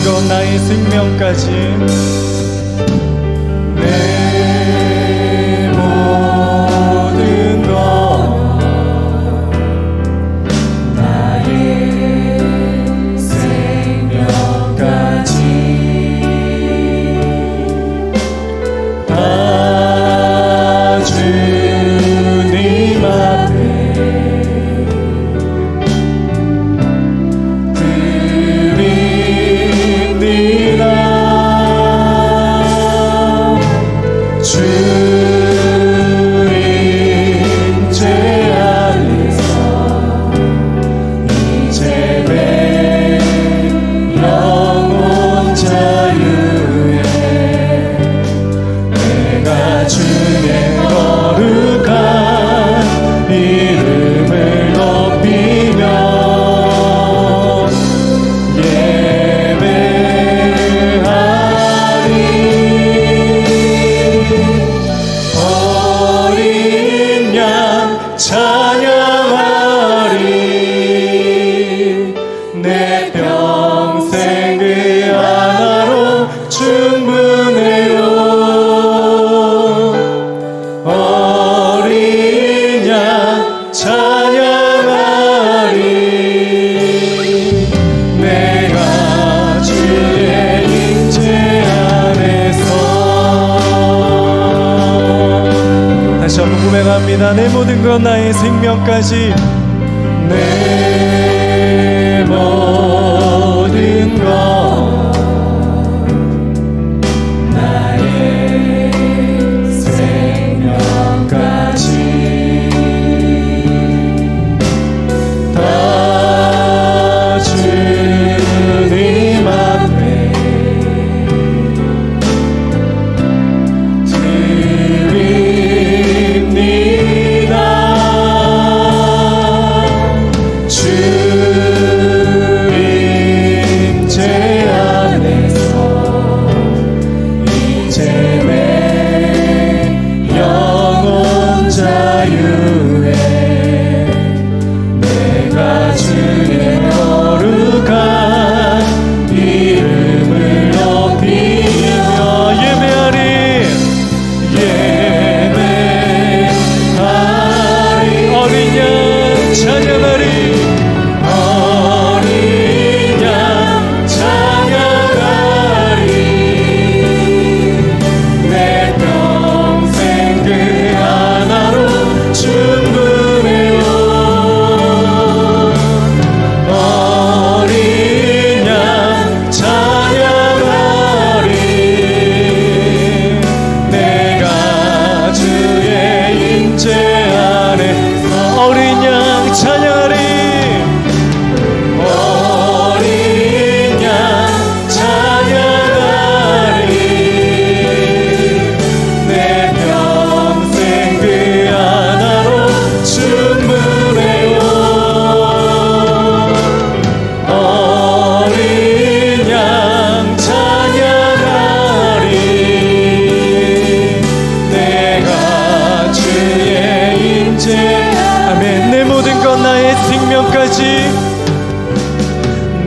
모든 것 나의 생명까지 내 모든 것 나의 생명까지 다 주님 앞에 고백합니다. 내 모든 것 나의 생명까지 내 모든 것 나의 생명까지 다 주님 앞에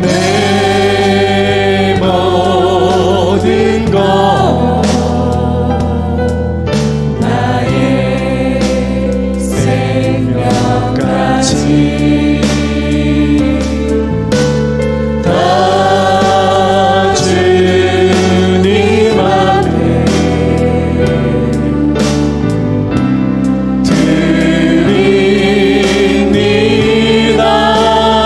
내 모든 것 나의 생명까지 다 주님 앞에 드립니다.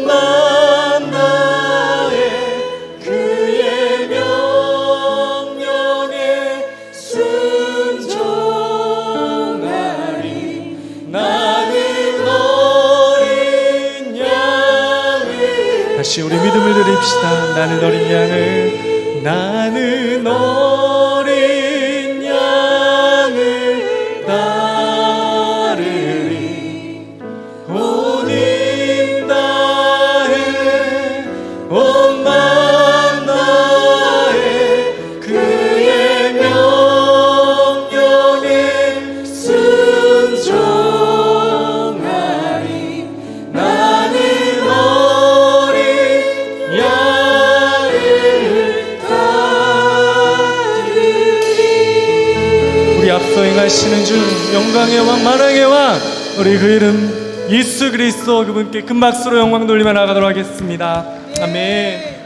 온만 다해 그의 명령에 순종하리. 나는 어린 양을. 다시 우리 믿음을 드립시다. 나는 어린 양을, 나는 어린 양을 따르리. 온 힘 다해 온만 다해 그의 명령에 순종하리. 나는 어린 양을 따르리. 우리 앞서 행하시는 주 영광의 왕 만왕의 왕 우리 그 이름 예수 그리스도 그분께 큰 박수로 영광 돌리며 나가도록 하겠습니다. 아멘.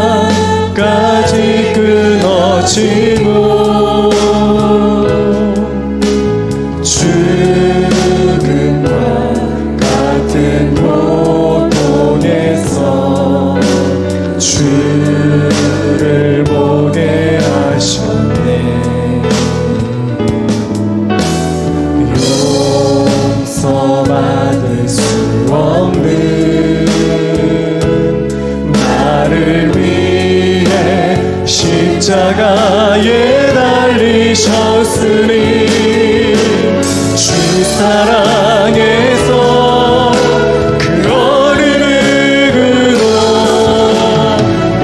소망까지 끊어지고 사랑해서 그 어느 누구도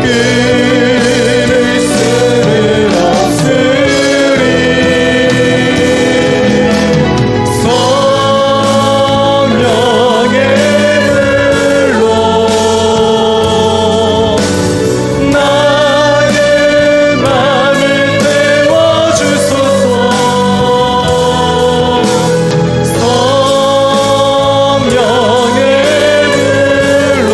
끊을 수는 없으리. 성령의 불로 나의 맘을 태워주소서. 성령의 불로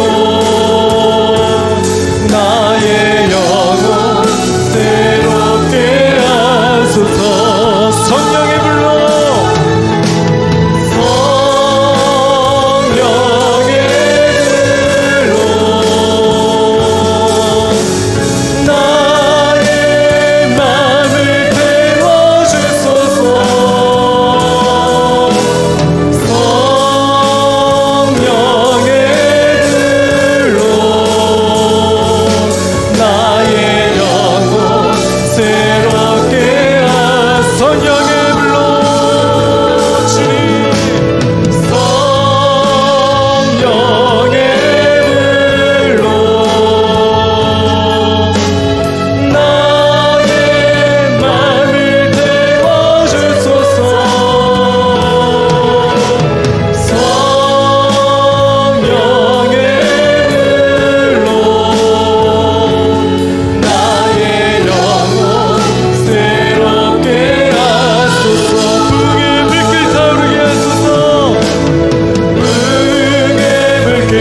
나의 영혼 새롭게 하소서. 성령의 불로 성령의 불로 나의 맘을 태워주소서. 성령의 불로 나의 영혼 새롭게 성령의 불로 주님. 성령의 불로 나의 맘을 태워주소서. 성령의 불로 나의 영혼 새롭게 하소서. 부흥의 불길 타오르게 하소서. 부흥의 불길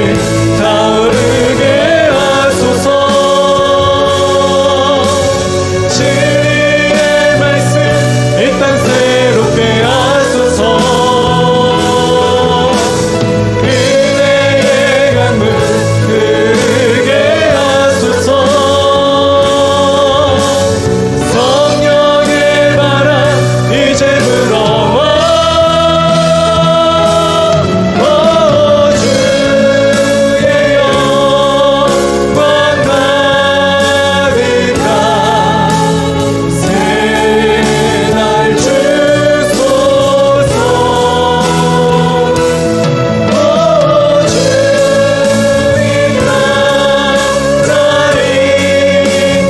타오르게 하소서. 진리의 말씀 이 땅 새롭게 하소서. 은혜의 강물 흐르게 하소서. 성령의 바람 이제 불어와. 주의 영광 가득한 새날 주소서. 주님 나라 이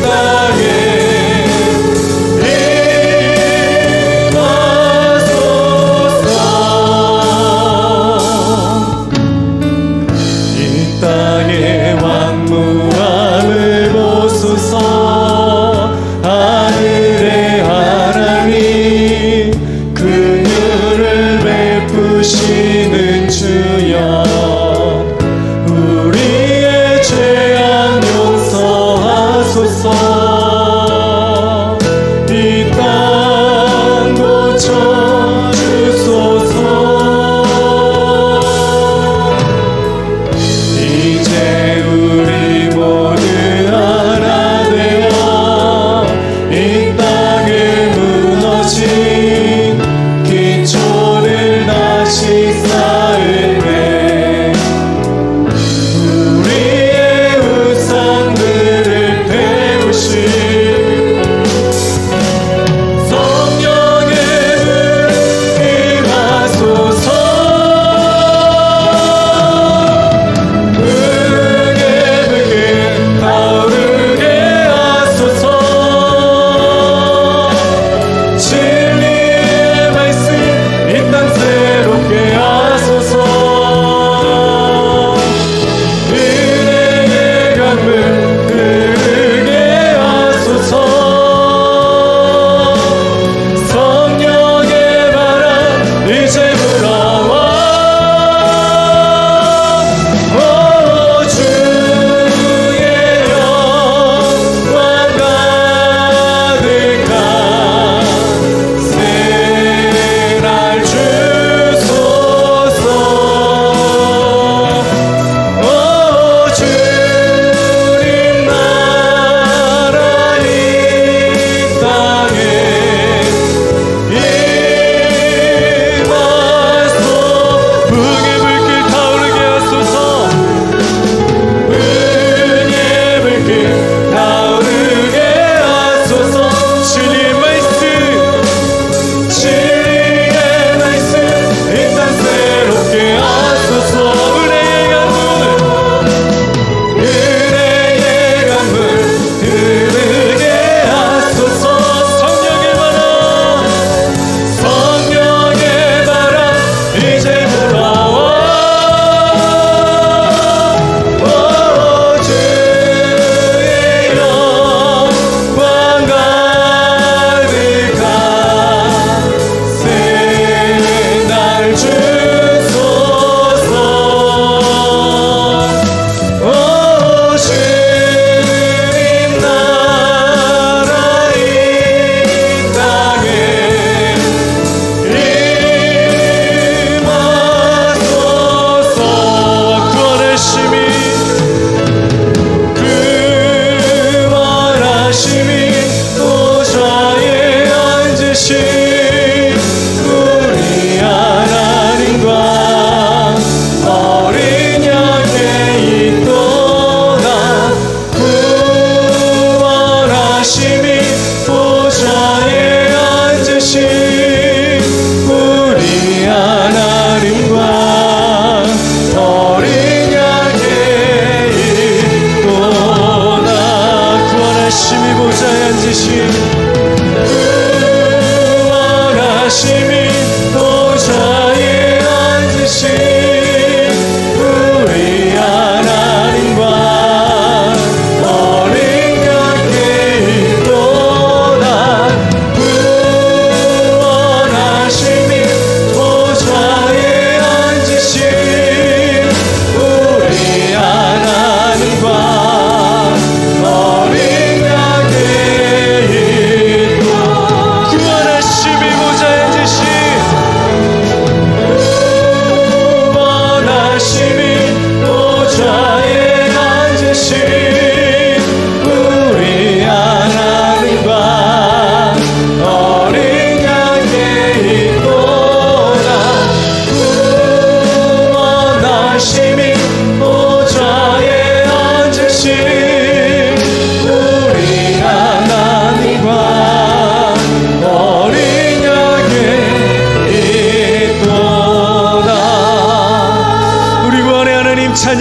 땅에 임하소서. 이 땅의 왕무함을 보소서. 하늘의 하나님 긍휼을 베푸시는 주여, 우리의 죄악 용서하소서. 이 땅 고쳐주소서. 이제 우리 모두 하나 되어 이 땅에 무너진 기초를 다시 쌓을때 우리의 우상들을 태우신 성령의 불로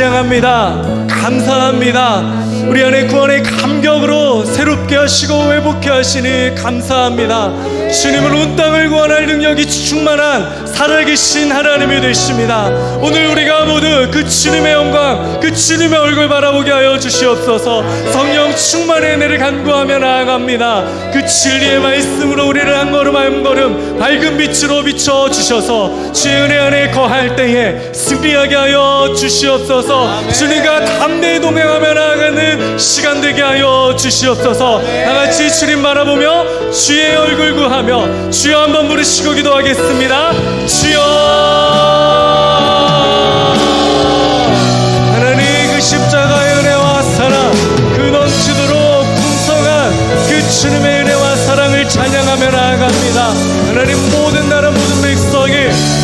찬양합니다. 감사합니다. 우리 안에 구원의 감격으로 새롭게 하시고 회복케 하시니 감사합니다. 주님은 온 땅을 구원할 능력이 충만한 살아계신 하나님이 되십니다. 오늘 우리가 모두 그 주님의 영광, 그 주님의 얼굴 바라보게 하여 주시옵소서. 성령 충만의 은혜를 간구하며 나아갑니다. 그 진리의 말씀으로 우리를 한 걸음 한 걸음 밝은 빛으로 비춰 주셔서 주의 은혜 안에 거할 때에 승리하게 하여 주시옵소서. 주님과 담대히 동행하며 나아가는 시간 되게 하여 주시옵소서. 다같이 주님 바라보며 주의 얼굴 구하며 주여 한번 부르시고 기도하겠습니다. 주여. 하나님 그 십자가의 은혜와 사랑, 그 넘치도록 풍성한 그 주님의 은혜와 사랑을 찬양하며 나아갑니다. 하나님 모든 나라 모든 백성이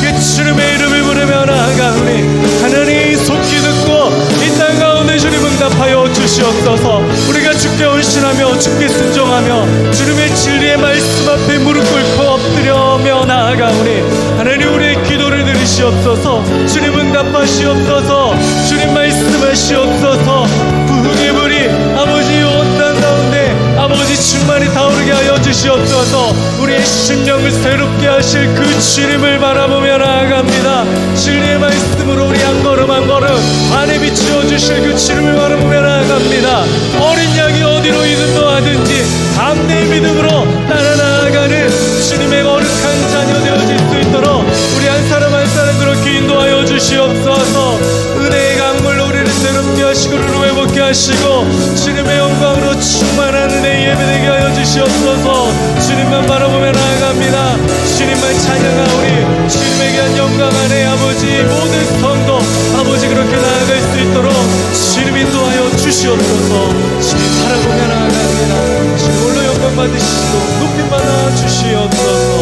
그 주님의 이름을 부르며 나아가오니 하나님 속히 듣고 이 땅 가운데 주님 응답하여 주시옵소서. 우리가 주께 헌신하며 주께 순종하며 주님의 진리의 말씀 앞에 무릎 꿇고 엎드려며 나아가오니 하나님 우리의 기도를 들으시옵소서. 주님 응답하시옵소서. 주님 말씀하시옵소서. 부흥의 불이 아버지 온 땅 가운데 아버지 충만히 타오르게 하여 주시옵소서. 우리의 심령을 새롭게 하실 그 주님을 바라보며 나아갑니다. 진리의 말씀으로 우리 한 걸음 한 걸음 안에 비추어 주실 그 주님을 바라보며 나아갑니다. 어린 양이 어디로 인도하든지 담대히 믿음으로 따라 나아가는 주님의 거룩한 자녀 되어질 수 있도록 우리 한 사람 한 사람 그렇게 인도하여 주시옵소서. 은혜의 강물로 우리를 새롭게 하시고 우리를 회복케 하시고 주님의 영광으로 충만한 은혜 예배되게 하여 주시옵소서. 주님만 바라보며 나아갑니다. 주님만 찬양하오니 주님에게 한 영광 안에 아버지 모든 성도 아버지 그렇게 나아갈 수 있도록 주님 인도하여 주시옵소서. 주님 바라보며 나아갑니다. 주님 홀로 영광 받으시고 높임 받아 주시옵소서.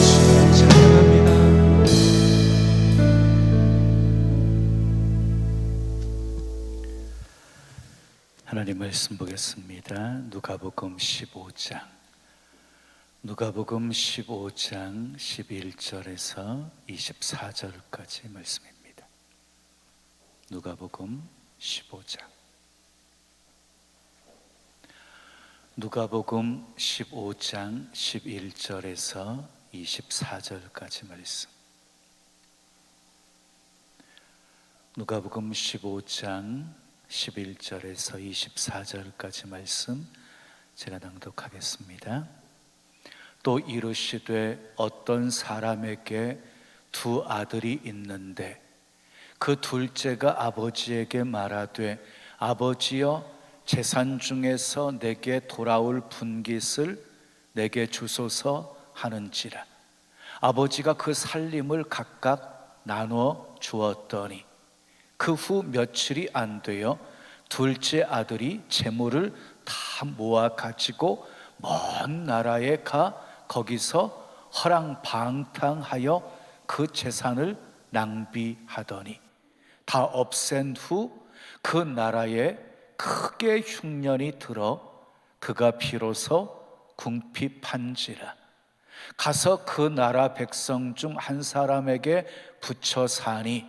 주님 찬양합니다. 하나님 말씀 보겠습니다. 누가복음 15장 누가복음 15장 11절에서 24절까지 말씀입니다. 누가복음 15장 누가복음 15장 11절에서 24절까지 말씀. 누가복음 15장 11절에서 24절까지 말씀 제가 낭독하겠습니다. 또 이르시되 어떤 사람에게 두 아들이 있는데 그 둘째가 아버지에게 말하되 아버지여 재산 중에서 내게 돌아올 분깃을 내게 주소서 하는지라. 아버지가 그 살림을 각각 나누어 주었더니 그 후 며칠이 안 되어 둘째 아들이 재물을 다 모아 가지고 먼 나라에 가 거기서 허랑방탕하여 그 재산을 낭비하더니 다 없앤 후 그 나라에 크게 흉년이 들어 그가 비로소 궁핍한지라. 가서 그 나라 백성 중 한 사람에게 붙여 사니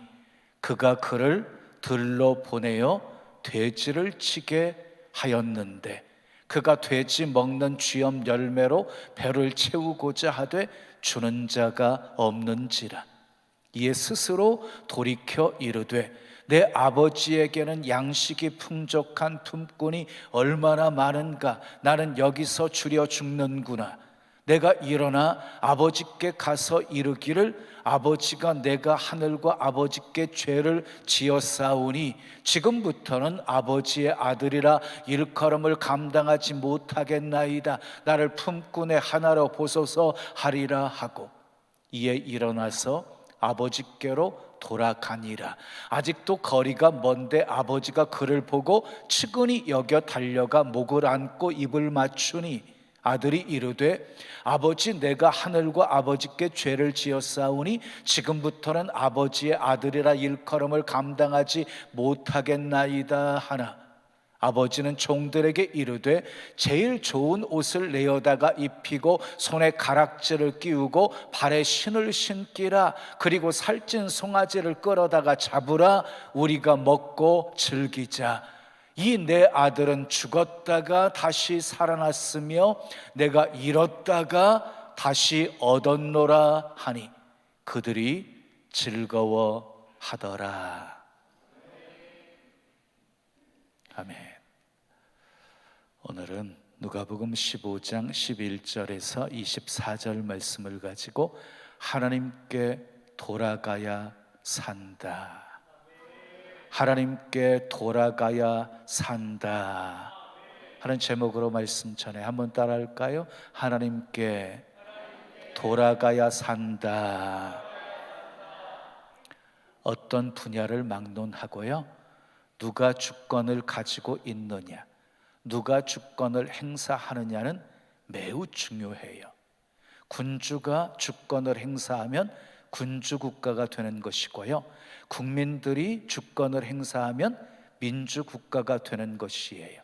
그가 그를 들러 보내어 돼지를 치게 하였는데 그가 돼지 먹는 쥐염 열매로 배를 채우고자 하되 주는 자가 없는지라. 이에 스스로 돌이켜 이르되 내 아버지에게는 양식이 풍족한 품꾼이 얼마나 많은가. 나는 여기서 주려 죽는구나. 내가 일어나 아버지께 가서 이르기를 아버지가 내가 하늘과 아버지께 죄를 지었사오니 지금부터는 아버지의 아들이라 일컬음을 감당하지 못하겠나이다. 나를 품꾼의 하나로 보소서 하리라 하고 이에 일어나서 아버지께로 돌아가니라. 아직도 거리가 먼데 아버지가 그를 보고 측은히 여겨 달려가 목을 안고 입을 맞추니 아들이 이르되 아버지 내가 하늘과 아버지께 죄를 지었사오니 지금부터는 아버지의 아들이라 일컬음을 감당하지 못하겠나이다 하나 아버지는 종들에게 이르되 제일 좋은 옷을 내어다가 입히고 손에 가락지를 끼우고 발에 신을 신기라. 그리고 살찐 송아지를 끌어다가 잡으라. 우리가 먹고 즐기자. 이 내 아들은 죽었다가 다시 살아났으며 내가 잃었다가 다시 얻었노라 하니 그들이 즐거워하더라. 아멘. 오늘은 누가복음 15장 11절에서 24절 말씀을 가지고 하나님께 돌아가야 산다. 하나님께 돌아가야 산다 하는 제목으로 말씀 전해 한번 따라할까요? 하나님께 돌아가야 산다. 어떤 분야를 막론하고요, 누가 주권을 가지고 있느냐, 누가 주권을 행사하느냐는 매우 중요해요. 군주가 주권을 행사하면 군주국가가 되는 것이고요, 국민들이 주권을 행사하면 민주국가가 되는 것이에요.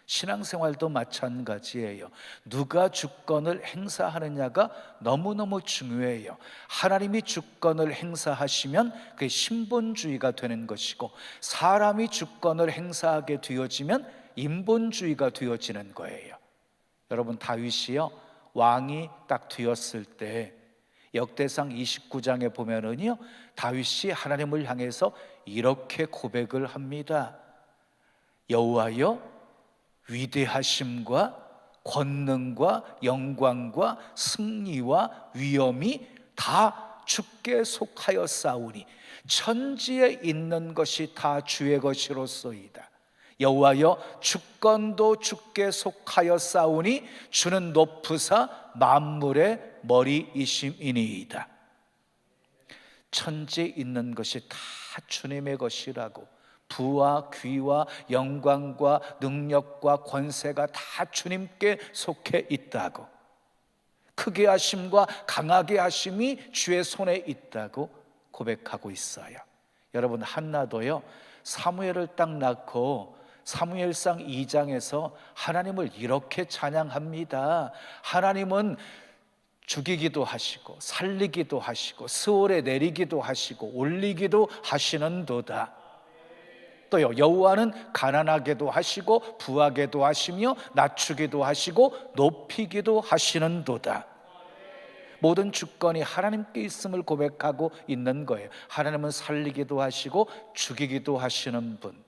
신앙생활도 마찬가지예요. 누가 주권을 행사하느냐가 너무너무 중요해요. 하나님이 주권을 행사하시면 그게 신본주의가 되는 것이고, 사람이 주권을 행사하게 되어지면 인본주의가 되어지는 거예요. 여러분, 다윗이요, 왕이 딱 되었을 때 역대상 29장에 보면은요, 다윗이 하나님을 향해서 이렇게 고백을 합니다. 여호와여, 위대하심과 권능과 영광과 승리와 위엄이 다 주께 속하였사오니 천지에 있는 것이 다 주의 것이로소이다. 여호와여, 주권도 주께 속하였사오니 주는 높으사 만물의 머리이심이니이다. 천지에 있는 것이 다 주님의 것이라고, 부와 귀와 영광과 능력과 권세가 다 주님께 속해 있다고, 크게 하심과 강하게 하심이 주의 손에 있다고 고백하고 있어요. 여러분, 한나도요, 사무엘을 딱 낳고 사무엘상 2장에서 하나님을 이렇게 찬양합니다. 하나님은 죽이기도 하시고 살리기도 하시고 스올에 내리기도 하시고 올리기도 하시는도다. 또요, 여호와는 가난하게도 하시고 부하게도 하시며 낮추기도 하시고 높이기도 하시는도다. 모든 주권이 하나님께 있음을 고백하고 있는 거예요. 하나님은 살리기도 하시고 죽이기도 하시는 분,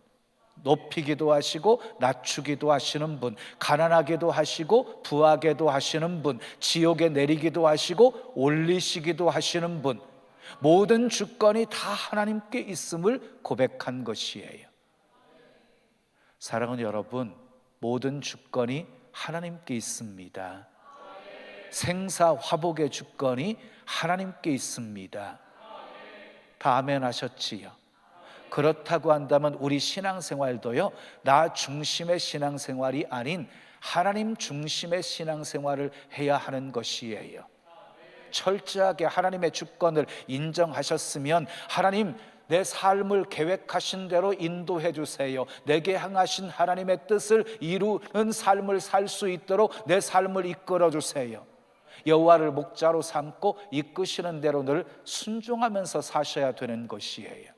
높이기도 하시고 낮추기도 하시는 분, 가난하게도 하시고 부하게도 하시는 분, 지옥에 내리기도 하시고 올리시기도 하시는 분, 모든 주권이 다 하나님께 있음을 고백한 것이에요. 사랑하는 여러분, 모든 주권이 하나님께 있습니다. 생사화복의 주권이 하나님께 있습니다. 다 아멘 하셨지요? 그렇다고 한다면 우리 신앙생활도요, 나 중심의 신앙생활이 아닌 하나님 중심의 신앙생활을 해야 하는 것이에요. 철저하게 하나님의 주권을 인정하셨으면, 하나님 내 삶을 계획하신 대로 인도해 주세요, 내게 향하신 하나님의 뜻을 이루는 삶을 살 수 있도록 내 삶을 이끌어 주세요, 여호와를 목자로 삼고 이끄시는 대로 늘 순종하면서 사셔야 되는 것이에요.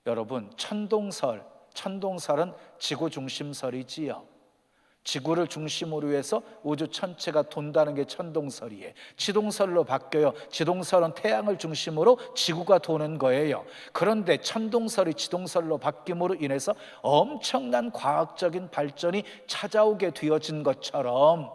여러분, 천동설은 지구 중심설이지요. 지구를 중심으로 해서 우주 전체가 돈다는 게 천동설이에요. 지동설로 바뀌어요. 지동설은 태양을 중심으로 지구가 도는 거예요. 그런데 천동설이 지동설로 바뀜으로 인해서 엄청난 과학적인 발전이 찾아오게 되어진 것처럼,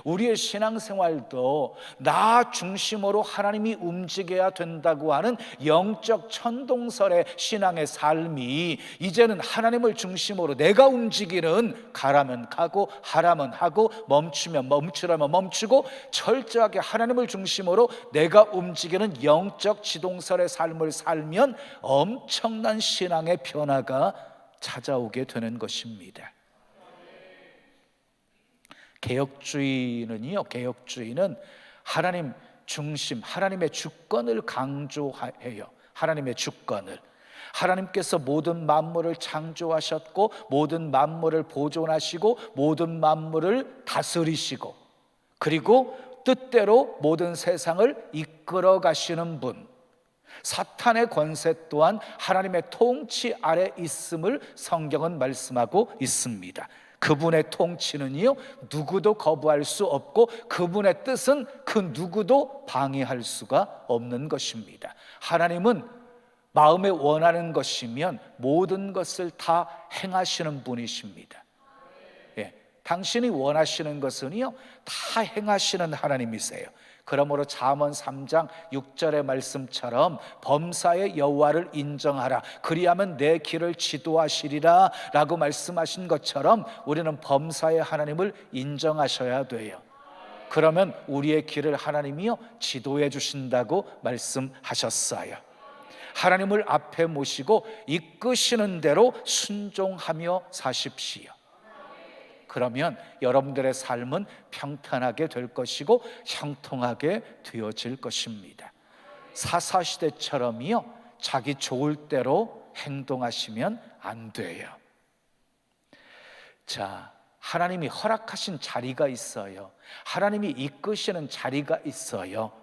우리의 신앙생활도 나 중심으로 하나님이 움직여야 된다고 하는 영적 천동설의 신앙의 삶이 이제는 하나님을 중심으로 내가 움직이는, 가라면 가고 하라면 하고 멈추면 멈추라면 멈추고, 철저하게 하나님을 중심으로 내가 움직이는 영적 지동설의 삶을 살면 엄청난 신앙의 변화가 찾아오게 되는 것입니다. 개혁주의는 하나님 중심, 하나님의 주권을 강조해요. 하나님의 주권을, 하나님께서 모든 만물을 창조하셨고 모든 만물을 보존하시고 모든 만물을 다스리시고 그리고 뜻대로 모든 세상을 이끌어 가시는 분, 사탄의 권세 또한 하나님의 통치 아래 있음을 성경은 말씀하고 있습니다. 그분의 통치는요 누구도 거부할 수 없고 그분의 뜻은 그 누구도 방해할 수가 없는 것입니다. 하나님은 마음에 원하는 것이면 모든 것을 다 행하시는 분이십니다. 당신이 원하시는 것은요 다 행하시는 하나님이세요. 그러므로 잠언 3장 6절의 말씀처럼 범사의 여호와를 인정하라 그리하면 내 길을 지도하시리라 라고 말씀하신 것처럼 우리는 범사의 하나님을 인정하셔야 돼요. 그러면 우리의 길을 하나님이요 지도해 주신다고 말씀하셨어요. 하나님을 앞에 모시고 이끄시는 대로 순종하며 사십시오. 그러면 여러분들의 삶은 평탄하게 될 것이고 형통하게 되어질 것입니다. 사사시대처럼요 자기 좋을 대로 행동하시면 안 돼요. 자, 하나님이 허락하신 자리가 있어요. 하나님이 이끄시는 자리가 있어요.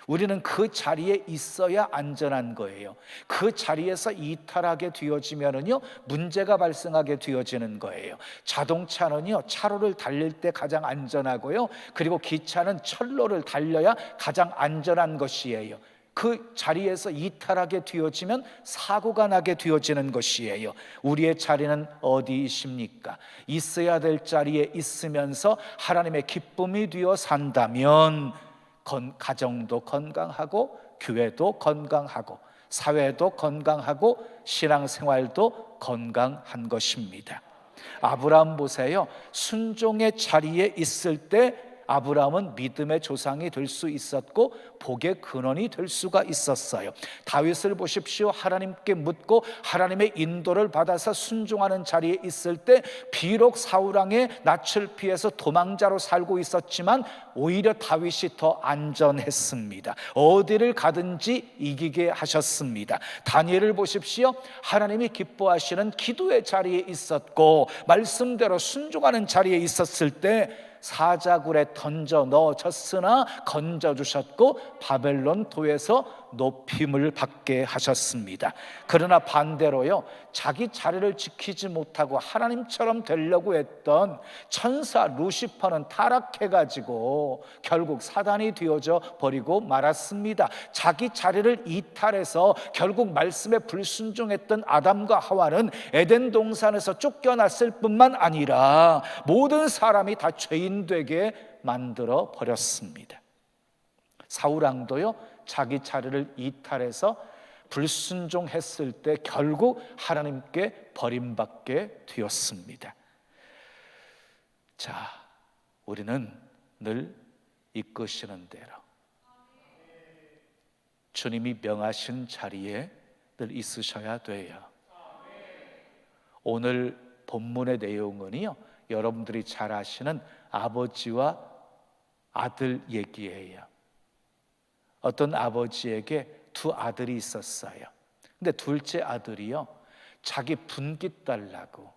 우리는 그 자리에 있어야 안전한 거예요. 그 자리에서 이탈하게 되어지면은요 문제가 발생하게 되어지는 거예요. 자동차는요 차로를 달릴 때 가장 안전하고요 그리고 기차는 철로를 달려야 가장 안전한 것이에요. 그 자리에서 이탈하게 되어지면 사고가 나게 되어지는 것이에요. 우리의 자리는 어디이십니까? 있어야 될 자리에 있으면서 하나님의 기쁨이 되어 산다면 가정도 건강하고 교회도 건강하고 사회도 건강하고 신앙생활도 건강한 것입니다. 아브라함 보세요. 순종의 자리에 있을 때 아브라함은 믿음의 조상이 될 수 있었고 복의 근원이 될 수가 있었어요. 다윗을 보십시오. 하나님께 묻고 하나님의 인도를 받아서 순종하는 자리에 있을 때 비록 사울왕의 낯을 피해서 도망자로 살고 있었지만 오히려 다윗이 더 안전했습니다. 어디를 가든지 이기게 하셨습니다. 다니엘을 보십시오. 하나님이 기뻐하시는 기도의 자리에 있었고 말씀대로 순종하는 자리에 있었을 때 사자굴에 던져 넣어졌으나 건져주셨고 바벨론 도에서 높임을 받게 하셨습니다. 그러나 반대로요 자기 자리를 지키지 못하고 하나님처럼 되려고 했던 천사 루시퍼는 타락해가지고 결국 사단이 되어져 버리고 말았습니다. 자기 자리를 이탈해서 결국 말씀에 불순종했던 아담과 하와는 에덴 동산에서 쫓겨났을 뿐만 아니라 모든 사람이 다 죄인 되게 만들어 버렸습니다. 사울왕도요 자기 자리를 이탈해서 불순종했을 때 결국 하나님께 버림받게 되었습니다. 자, 우리는 늘 이끄시는 대로 주님이 명하신 자리에 늘 있으셔야 돼요. 오늘 본문의 내용은요 여러분들이 잘 아시는 아버지와 아들 얘기예요. 어떤 아버지에게 두 아들이 있었어요. 근데 둘째 아들이요 자기 분기 달라고,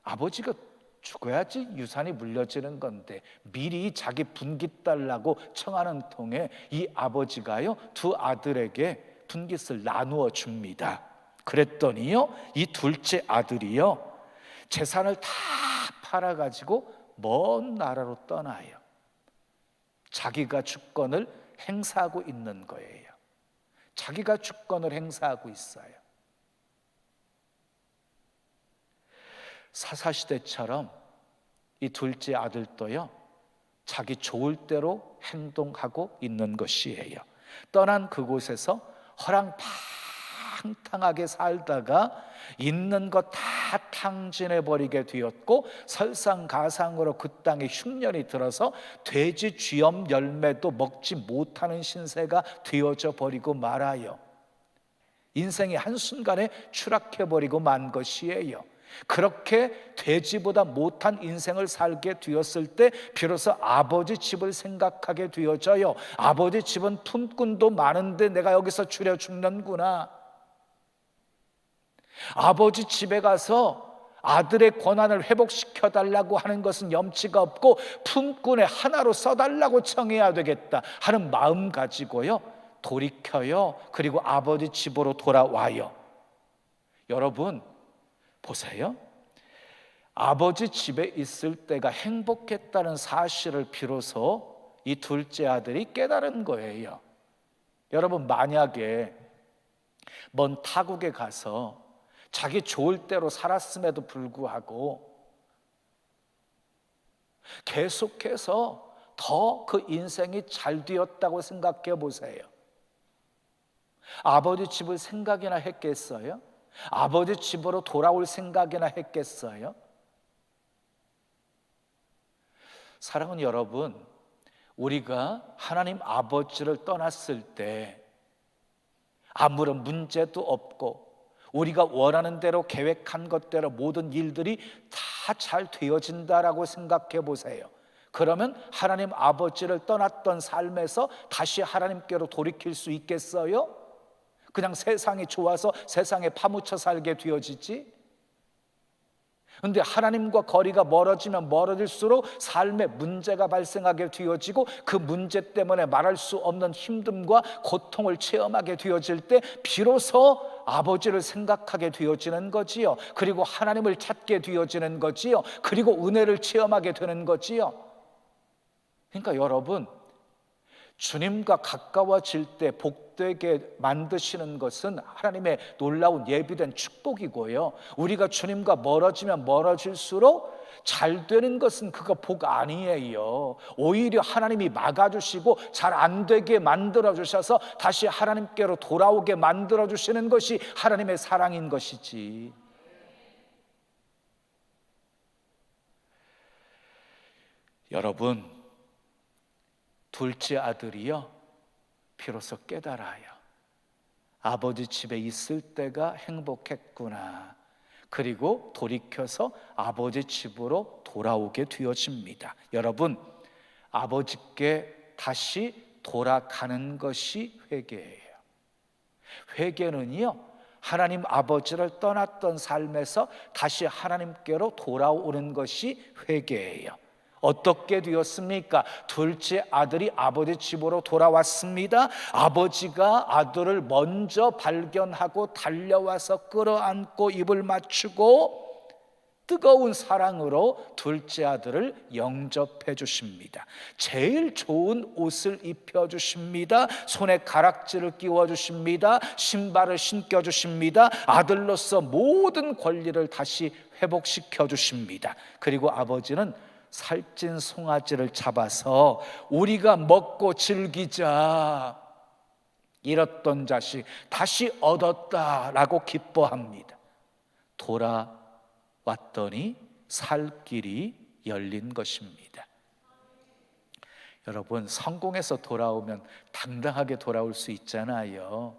아버지가 죽어야지 유산이 물려지는 건데 미리 자기 분기 달라고 청하는 통에 이 아버지가요 두 아들에게 분깃을 나누어 줍니다. 그랬더니요 이 둘째 아들이요 재산을 다 팔아가지고 먼 나라로 떠나요. 자기가 주권을 행사하고 있는 거예요. 자기가 주권을 행사하고 있어요. 사사시대처럼 이 둘째 아들도요 자기 좋을 대로 행동하고 있는 것이에요. 떠난 그곳에서 허랑방탕하게 살다가 있는 것 다 탕진해버리게 되었고 설상가상으로 그 땅에 흉년이 들어서 돼지 쥐염 열매도 먹지 못하는 신세가 되어져 버리고 말아요. 인생이 한순간에 추락해버리고 만 것이에요. 그렇게 돼지보다 못한 인생을 살게 되었을 때 비로소 아버지 집을 생각하게 되어져요. 아버지 집은 품꾼도 많은데 내가 여기서 추려 죽는구나. 아버지 집에 가서 아들의 권한을 회복시켜 달라고 하는 것은 염치가 없고 품꾼의 하나로 써달라고 청해야 되겠다 하는 마음 가지고요, 돌이켜요. 그리고 아버지 집으로 돌아와요. 여러분 보세요. 아버지 집에 있을 때가 행복했다는 사실을 비로소 이 둘째 아들이 깨달은 거예요. 여러분, 만약에 먼 타국에 가서 자기 좋을 대로 살았음에도 불구하고 계속해서 더 그 인생이 잘 되었다고 생각해 보세요. 아버지 집을 생각이나 했겠어요? 아버지 집으로 돌아올 생각이나 했겠어요? 사랑하는 여러분, 우리가 하나님 아버지를 떠났을 때 아무런 문제도 없고 우리가 원하는 대로 계획한 것대로 모든 일들이 다 잘 되어진다라고 생각해 보세요. 그러면 하나님 아버지를 떠났던 삶에서 다시 하나님께로 돌이킬 수 있겠어요? 그냥 세상이 좋아서 세상에 파묻혀 살게 되어지지? 근데 하나님과 거리가 멀어지면 멀어질수록 삶에 문제가 발생하게 되어지고 그 문제 때문에 말할 수 없는 힘듦과 고통을 체험하게 되어질 때 비로소 아버지를 생각하게 되어지는 거지요. 그리고 하나님을 찾게 되어지는 거지요. 그리고 은혜를 체험하게 되는 거지요. 그러니까 여러분, 주님과 가까워질 때 복되게 만드시는 것은 하나님의 놀라운 예비된 축복이고요, 우리가 주님과 멀어지면 멀어질수록 잘 되는 것은 그거 복 아니에요. 오히려 하나님이 막아주시고 잘 안 되게 만들어주셔서 다시 하나님께로 돌아오게 만들어주시는 것이 하나님의 사랑인 것이지. 여러분, 둘째 아들이요, 비로소 깨달아요. 아버지 집에 있을 때가 행복했구나. 그리고 돌이켜서 아버지 집으로 돌아오게 되어집니다. 여러분, 아버지께 다시 돌아가는 것이 회개예요. 회개는요, 하나님 아버지를 떠났던 삶에서 다시 하나님께로 돌아오는 것이 회개예요. 어떻게 되었습니까? 둘째 아들이 아버지 집으로 돌아왔습니다. 아버지가 아들을 먼저 발견하고 달려와서 끌어안고 입을 맞추고 뜨거운 사랑으로 둘째 아들을 영접해 주십니다. 제일 좋은 옷을 입혀 주십니다. 손에 가락지를 끼워 주십니다. 신발을 신겨 주십니다. 아들로서 모든 권리를 다시 회복시켜 주십니다. 그리고 아버지는 살찐 송아지를 잡아서 우리가 먹고 즐기자, 잃었던 자식 다시 얻었다라고 기뻐합니다. 돌아왔더니 살 길이 열린 것입니다. 여러분, 성공해서 돌아오면 당당하게 돌아올 수 있잖아요.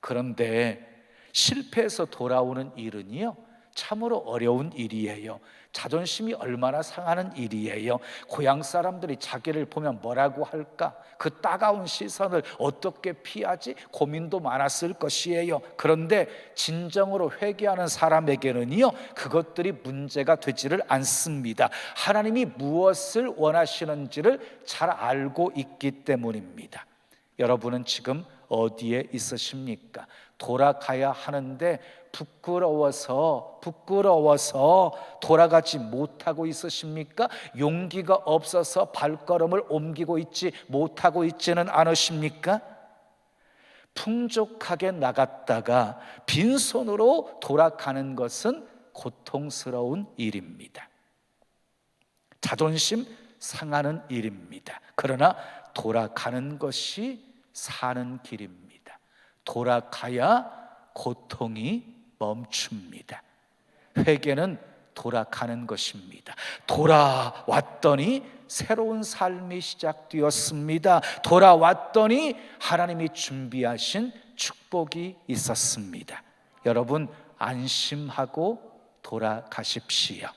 그런데 실패해서 돌아오는 일은요, 참으로 어려운 일이에요. 자존심이 얼마나 상하는 일이에요. 고향 사람들이 자기를 보면 뭐라고 할까? 그 따가운 시선을 어떻게 피하지? 고민도 많았을 것이에요. 그런데 진정으로 회개하는 사람에게는요, 그것들이 문제가 되지를 않습니다. 하나님이 무엇을 원하시는지를 잘 알고 있기 때문입니다. 여러분은 지금 어디에 있으십니까? 돌아가야 하는데 부끄러워서 돌아가지 못하고 있으십니까? 용기가 없어서 발걸음을 옮기고 있지 못하고 있지는 않으십니까? 풍족하게 나갔다가 빈손으로 돌아가는 것은 고통스러운 일입니다. 자존심 상하는 일입니다. 그러나 돌아가는 것이 사는 길입니다. 돌아가야 고통이 멈춥니다. 회개는 돌아가는 것입니다. 돌아왔더니 새로운 삶이 시작되었습니다. 돌아왔더니 하나님이 준비하신 축복이 있었습니다. 여러분, 안심하고 돌아가십시오.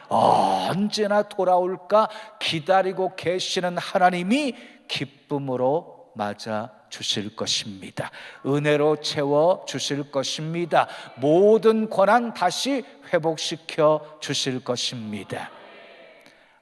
언제나 돌아올까 기다리고 계시는 하나님이 기쁨으로 맞아 주실 것입니다. 은혜로 채워 주실 것입니다. 모든 권한 다시 회복시켜 주실 것입니다.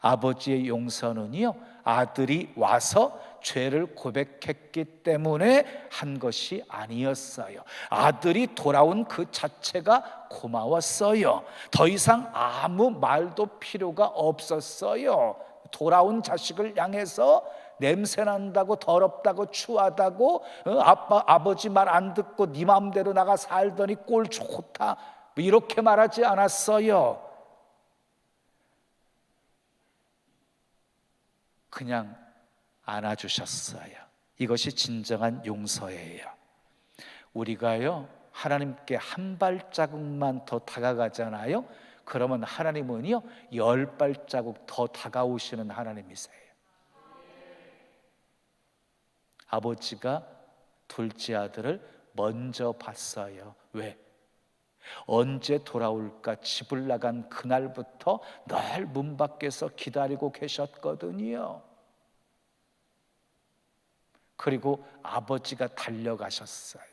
아버지의 용서는요, 아들이 와서 죄를 고백했기 때문에 한 것이 아니었어요. 아들이 돌아온 그 자체가 고마웠어요. 더 이상 아무 말도 필요가 없었어요. 돌아온 자식을 향해서 냄새난다고, 더럽다고, 추하다고, 아버지 말 안 듣고 네 마음대로 나가 살더니 꼴 좋다, 이렇게 말하지 않았어요. 그냥 안아주셨어요. 이것이 진정한 용서예요. 우리가요, 하나님께 한 발자국만 더 다가가잖아요. 그러면 하나님은요, 10발자국 더 다가오시는 하나님이세요. 아버지가 둘째 아들을 먼저 봤어요. 왜? 언제 돌아올까 집을 나간 그날부터 늘 문 밖에서 기다리고 계셨거든요. 그리고 아버지가 달려가셨어요.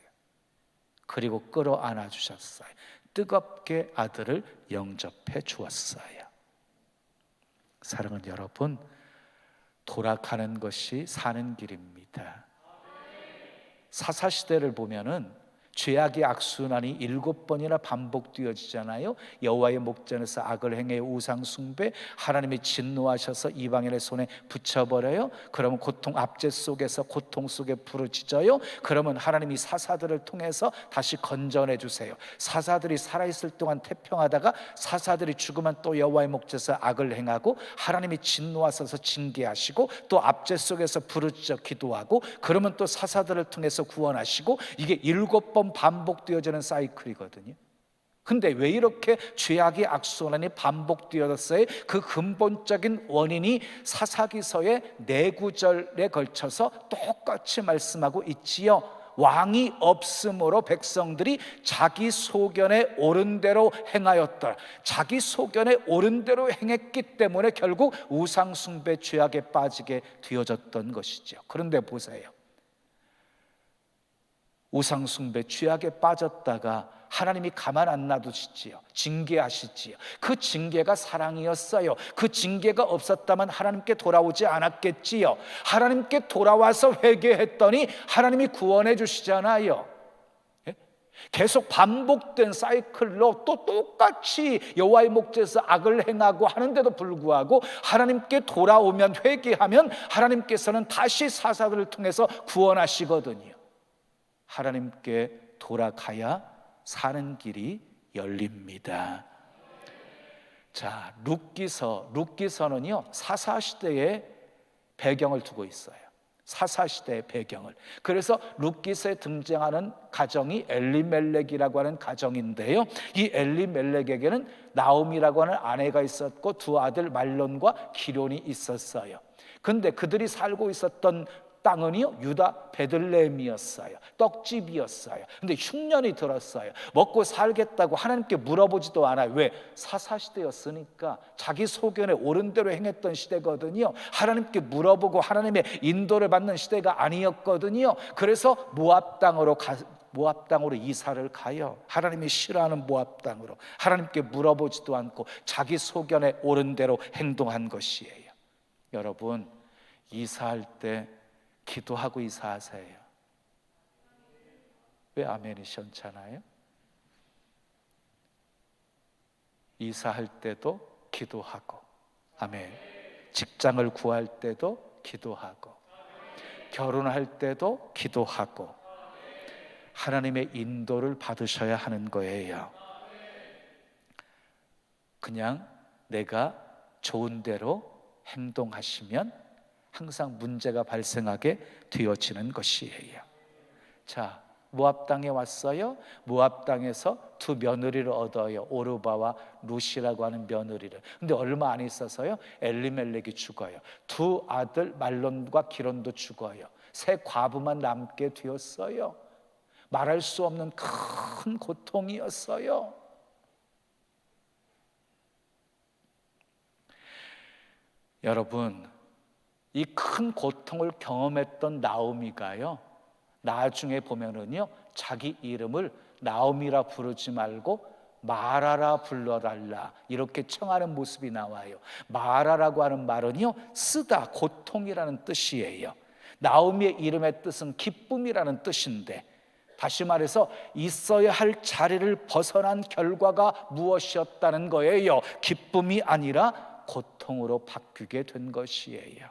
그리고 끌어안아 주셨어요. 뜨겁게 아들을 영접해 주었어요. 사랑하는 여러분, 돌아가는 것이 사는 길입니다. 사사시대를 보면은 죄악의 악순환이 7번이나 반복되어지잖아요. 여호와의 목전에서 악을 행해 우상 숭배, 하나님이 진노하셔서 이방인의 손에 붙여버려요. 그러면 고통, 압제 속에서 고통 속에 부르짖어요. 그러면 하나님이 사사들을 통해서 다시 건져내 주세요. 사사들이 살아있을 동안 태평하다가 사사들이 죽으면 또 여호와의 목전에서 악을 행하고 하나님이 진노하셔서 징계하시고 또 압제 속에서 부르짖어 기도하고 그러면 또 사사들을 통해서 구원하시고, 이게 7번 반복되어지는 사이클이거든요. 근데 왜 이렇게 죄악의 악순환이 반복되었어요? 그 근본적인 원인이 사사기서의 4구절에 걸쳐서 똑같이 말씀하고 있지요. 왕이 없으므로 백성들이 자기 소견에 옳은 대로 행하였더라. 자기 소견에 옳은 대로 행했기 때문에 결국 우상숭배 죄악에 빠지게 되어졌던 것이죠. 그런데 보세요, 우상숭배 죄악에 빠졌다가 하나님이 가만 안 놔두시지요. 징계하시지요. 그 징계가 사랑이었어요. 그 징계가 없었다면 하나님께 돌아오지 않았겠지요. 하나님께 돌아와서 회개했더니 하나님이 구원해 주시잖아요. 계속 반복된 사이클로 또 똑같이 여호와의 목전에서 악을 행하고 하는데도 불구하고 하나님께 돌아오면, 회개하면 하나님께서는 다시 사사들을 통해서 구원하시거든요. 하나님께 돌아가야 사는 길이 열립니다. 자, 룻기서는요, 사사시대의 배경을 두고 있어요. 사사시대의 배경을. 그래서 룻기서에 등장하는 가정이 엘리멜렉이라고 하는 가정인데요, 이 엘리멜렉에게는 나오미라고 하는 아내가 있었고 두 아들 말론과 기론이 있었어요. 근데 그들이 살고 있었던 땅은요, 유다 베들레헴이었어요. 떡집이었어요. 근데 흉년이 들었어요. 먹고 살겠다고 하나님께 물어보지도 않아요. 왜? 사사시대였으니까. 자기 소견에 옳은 대로 행했던 시대거든요. 하나님께 물어보고 하나님의 인도를 받는 시대가 아니었거든요. 그래서 모압 땅으로 이사를 가요. 하나님이 싫어하는 모압 땅으로. 하나님께 물어보지도 않고 자기 소견에 옳은 대로 행동한 것이에요. 여러분, 이사할 때 기도하고 이사하세요. 왜 아멘이 시원찮아요? 이사할 때도 기도하고, 아멘. 직장을 구할 때도 기도하고, 결혼할 때도 기도하고, 하나님의 인도를 받으셔야 하는 거예요. 그냥 내가 좋은 대로 행동하시면 항상 문제가 발생하게 되어지는 것이에요. 자, 모압 땅에 왔어요. 모압 땅에서 두 며느리를 얻어요. 오르바와 룻이라고 하는 며느리를. 근데 얼마 안 있어서요, 엘리멜렉이 죽어요. 두 아들 말론과 기론도 죽어요. 세 과부만 남게 되었어요. 말할 수 없는 큰 고통이었어요. 여러분, 이 큰 고통을 경험했던 나오미가요, 나중에 보면은요, 자기 이름을 나오미라 부르지 말고 마라라 불러달라 이렇게 청하는 모습이 나와요. 마라라고 하는 말은요, 쓰다, 고통이라는 뜻이에요. 나오미의 이름의 뜻은 기쁨이라는 뜻인데, 다시 말해서 있어야 할 자리를 벗어난 결과가 무엇이었다는 거예요? 기쁨이 아니라 고통으로 바뀌게 된 것이에요.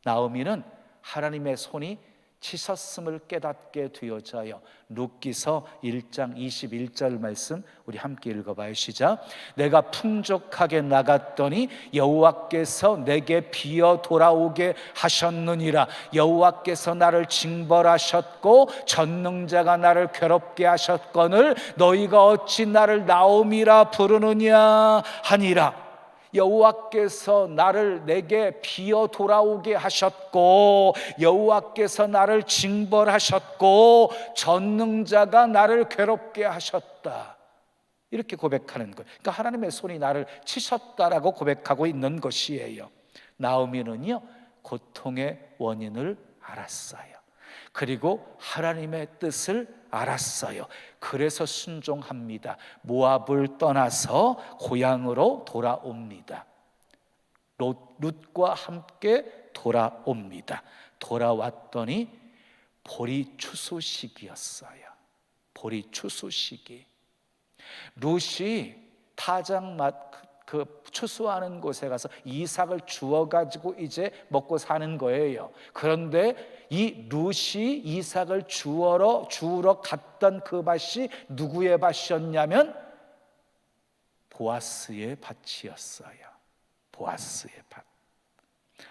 나오미는 하나님의 손이 치셨음을 깨닫게 되어져요. 룻기서 1장 21절 말씀 우리 함께 읽어봐요. 시작. 내가 풍족하게 나갔더니 여호와께서 내게 비어 돌아오게 하셨느니라. 여호와께서 나를 징벌하셨고 전능자가 나를 괴롭게 하셨거늘 너희가 어찌 나를 나오미라 부르느냐 하니라. 여호와께서 나를 내게 비어 돌아오게 하셨고 여호와께서 나를 징벌하셨고 전능자가 나를 괴롭게 하셨다, 이렇게 고백하는 거예요. 그러니까 하나님의 손이 나를 치셨다라고 고백하고 있는 것이에요. 나오미는요, 고통의 원인을 알았어요. 그리고 하나님의 뜻을 알았어요. 그래서 순종합니다. 모압을 떠나서 고향으로 돌아옵니다. 룻과 함께 돌아옵니다. 돌아왔더니 보리 추수 시기였어요. 보리 추수 시기. 룻이 타작 추수하는 곳에 가서 이삭을 주워가지고 이제 먹고 사는 거예요. 그런데 이 룻이 이삭을 주우러 갔던 그 밭이 누구의 밭이었냐면 보아스의 밭이었어요. 보아스의 밭.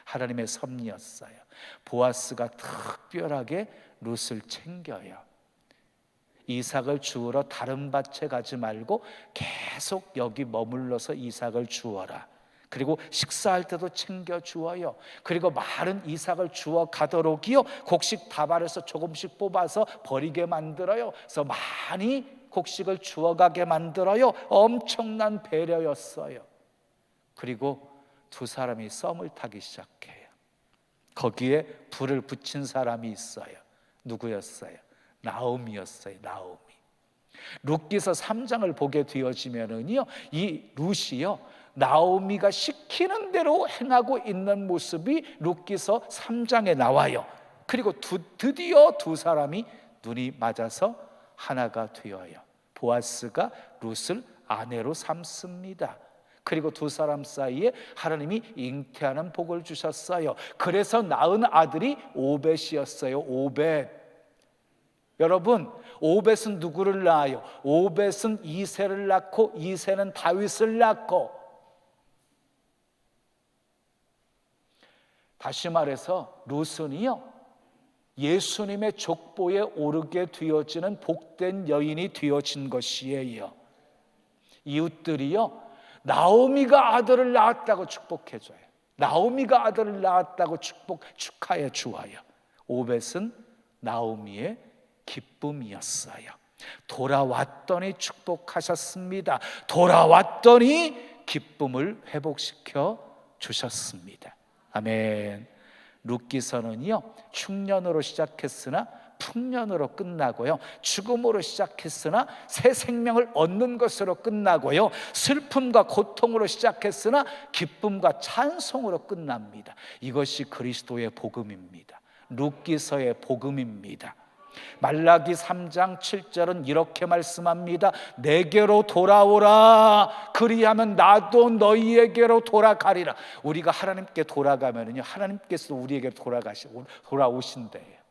하나님의 섭리였어요. 보아스가 특별하게 룻을 챙겨요. 이삭을 주우러 다른 밭에 가지 말고 계속 여기 머물러서 이삭을 주워라. 그리고 식사할 때도 챙겨 주어요. 그리고 마른 이삭을 주워 가도록이요, 곡식 다발에서 조금씩 뽑아서 버리게 만들어요. 그래서 많이 곡식을 주워가게 만들어요. 엄청난 배려였어요. 그리고 두 사람이 썸을 타기 시작해요. 거기에 불을 붙인 사람이 있어요. 누구였어요? 나오미였어요. 나오미. 룻기서 3장을 보게 되어지면은요, 이 룻이요, 나오미가 시키는 대로 행하고 있는 모습이 룻기서 3장에 나와요. 그리고 드디어 두 사람이 눈이 맞아서 하나가 되어요. 보아스가 룻을 아내로 삼습니다. 그리고 두 사람 사이에 하나님이 잉태하는 복을 주셨어요. 그래서 낳은 아들이 오벳이었어요. 오벳. 여러분, 오벳은 누구를 낳아요? 오벳은 이새를 낳고 이새는 다윗을 낳고, 다시 말해서 룻은요, 예수님의 족보에 오르게 되어지는 복된 여인이 되어진 것이에요. 이웃들이요, 나오미가 아들을 낳았다고 축복해줘요. 나오미가 아들을 낳았다고 축하해 주어요. 오벳은 나오미의 기쁨이었어요. 돌아왔더니 축복하셨습니다. 돌아왔더니 기쁨을 회복시켜 주셨습니다. 아멘. 룻기서는요, 흉년으로 시작했으나 풍년으로 끝나고요, 죽음으로 시작했으나 새 생명을 얻는 것으로 끝나고요, 슬픔과 고통으로 시작했으나 기쁨과 찬송으로 끝납니다. 이것이 그리스도의 복음입니다. 룻기서의 복음입니다. 말라기 3장 7절은 이렇게 말씀합니다. 내게로 돌아오라. 그리하면 나도 너희에게로 돌아가리라. 우리가 하나님께 돌아가면은요, 하나님께서 우리에게 돌아오신대요.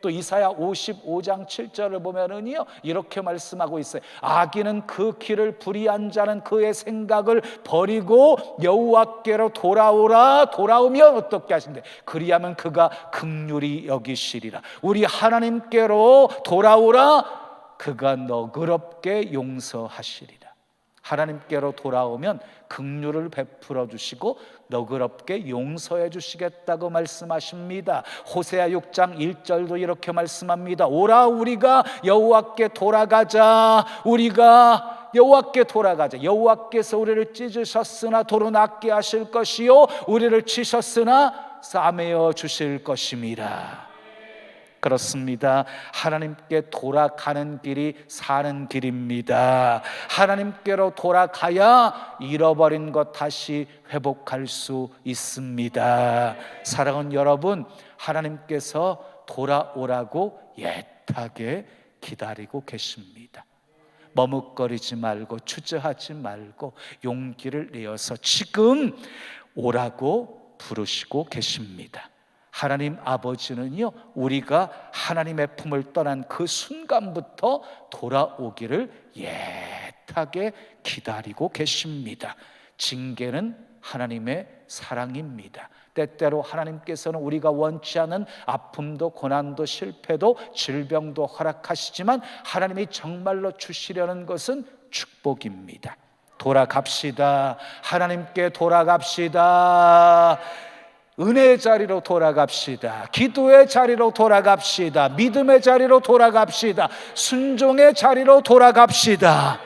또 이사야 55장 7절을 보면은요, 이렇게 말씀하고 있어요. 악인은 그 길을 불의한 자는 그의 생각을 버리고 여호와께로 돌아오라. 돌아오면 어떻게 하신대? 그리하면 그가 긍휼히 여기시리라. 우리 하나님께로 돌아오라. 그가 너그럽게 용서하시리라. 하나님께로 돌아오면 긍휼을 베풀어 주시고 너그럽게 용서해 주시겠다고 말씀하십니다. 호세아 6장 1절도 이렇게 말씀합니다. 오라, 우리가 여호와께 돌아가자. 우리가 여호와께 돌아가자. 여호와께서 우리를 찢으셨으나 도로 낫게 하실 것이요, 우리를 치셨으나 싸매어 주실 것임이라. 그렇습니다. 하나님께 돌아가는 길이 사는 길입니다. 하나님께로 돌아가야 잃어버린 것 다시 회복할 수 있습니다. 사랑하는 여러분, 하나님께서 돌아오라고 애타게 기다리고 계십니다. 머뭇거리지 말고 주저하지 말고 용기를 내어서 지금 오라고 부르시고 계십니다. 하나님 아버지는요, 우리가 하나님의 품을 떠난 그 순간부터 돌아오기를 애타게 기다리고 계십니다. 징계는 하나님의 사랑입니다. 때때로 하나님께서는 우리가 원치 않은 아픔도 고난도 실패도 질병도 허락하시지만 하나님이 정말로 주시려는 것은 축복입니다. 돌아갑시다. 하나님께 돌아갑시다. 은혜의 자리로 돌아갑시다. 기도의 자리로 돌아갑시다. 믿음의 자리로 돌아갑시다. 순종의 자리로 돌아갑시다.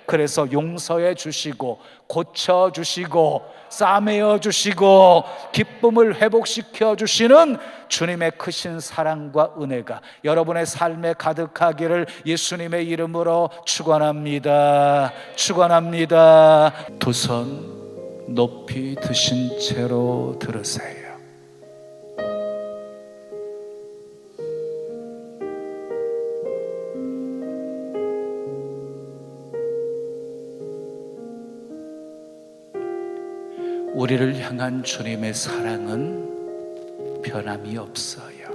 그래서 용서해 주시고 고쳐 주시고 싸매어 주시고 기쁨을 회복시켜 주시는 주님의 크신 사랑과 은혜가 여러분의 삶에 가득하기를 예수님의 이름으로 축원합니다. 축원합니다. 두 손 높이 드신 채로 들으세요. 우리를 향한 주님의 사랑은 변함이 없어요.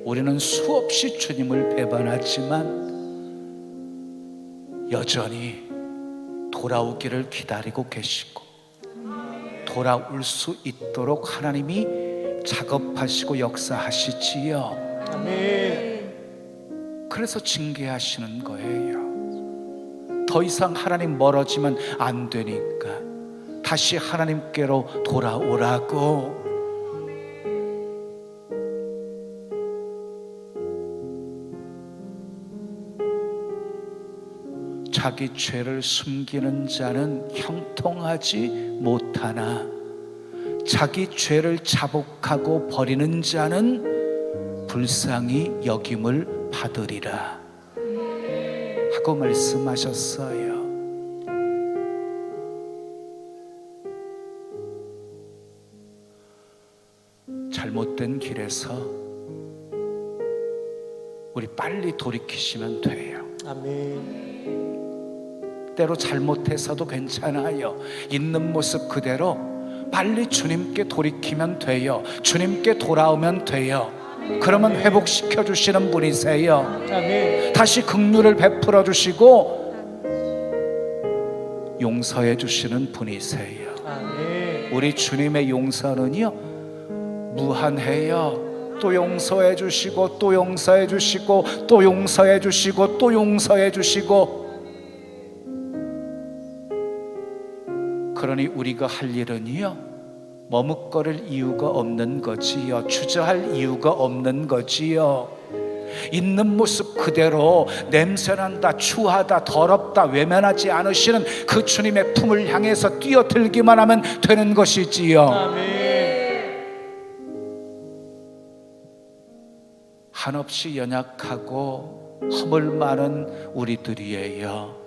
우리는 수없이 주님을 배반하지만 여전히 돌아오기를 기다리고 계시고 돌아올 수 있도록 하나님이 작업하시고 역사하시지요. 그래서 징계하시는 거예요. 더 이상 하나님 멀어지면 안 되니까 다시 하나님께로 돌아오라고. 자기 죄를 숨기는 자는 형통하지 못하나 자기 죄를 자복하고 버리는 자는 불쌍히 여김을 받으리라 하고 말씀하셨어요. 잘못된 길에서 우리 빨리 돌이키시면 돼요. 아멘. 때로 잘못해서도 괜찮아요. 있는 모습 그대로 빨리 주님께 돌이키면 돼요. 주님께 돌아오면 돼요. 그러면 회복시켜 주시는 분이세요. 아멘. 다시 긍휼을 베풀어 주시고 용서해 주시는 분이세요. 아멘. 우리 주님의 용서는요 무한해요. 또 용서해 주시고 또 용서해 주시고 또 용서해 주시고 또 용서해 주시고. 그러니 우리가 할 일은요 머뭇거릴 이유가 없는 거지요. 주저할 이유가 없는 거지요. 있는 모습 그대로 냄새난다, 추하다, 더럽다 외면하지 않으시는 그 주님의 품을 향해서 뛰어들기만 하면 되는 것이지요. 아멘. 한없이 연약하고 허물 많은 우리들이에요.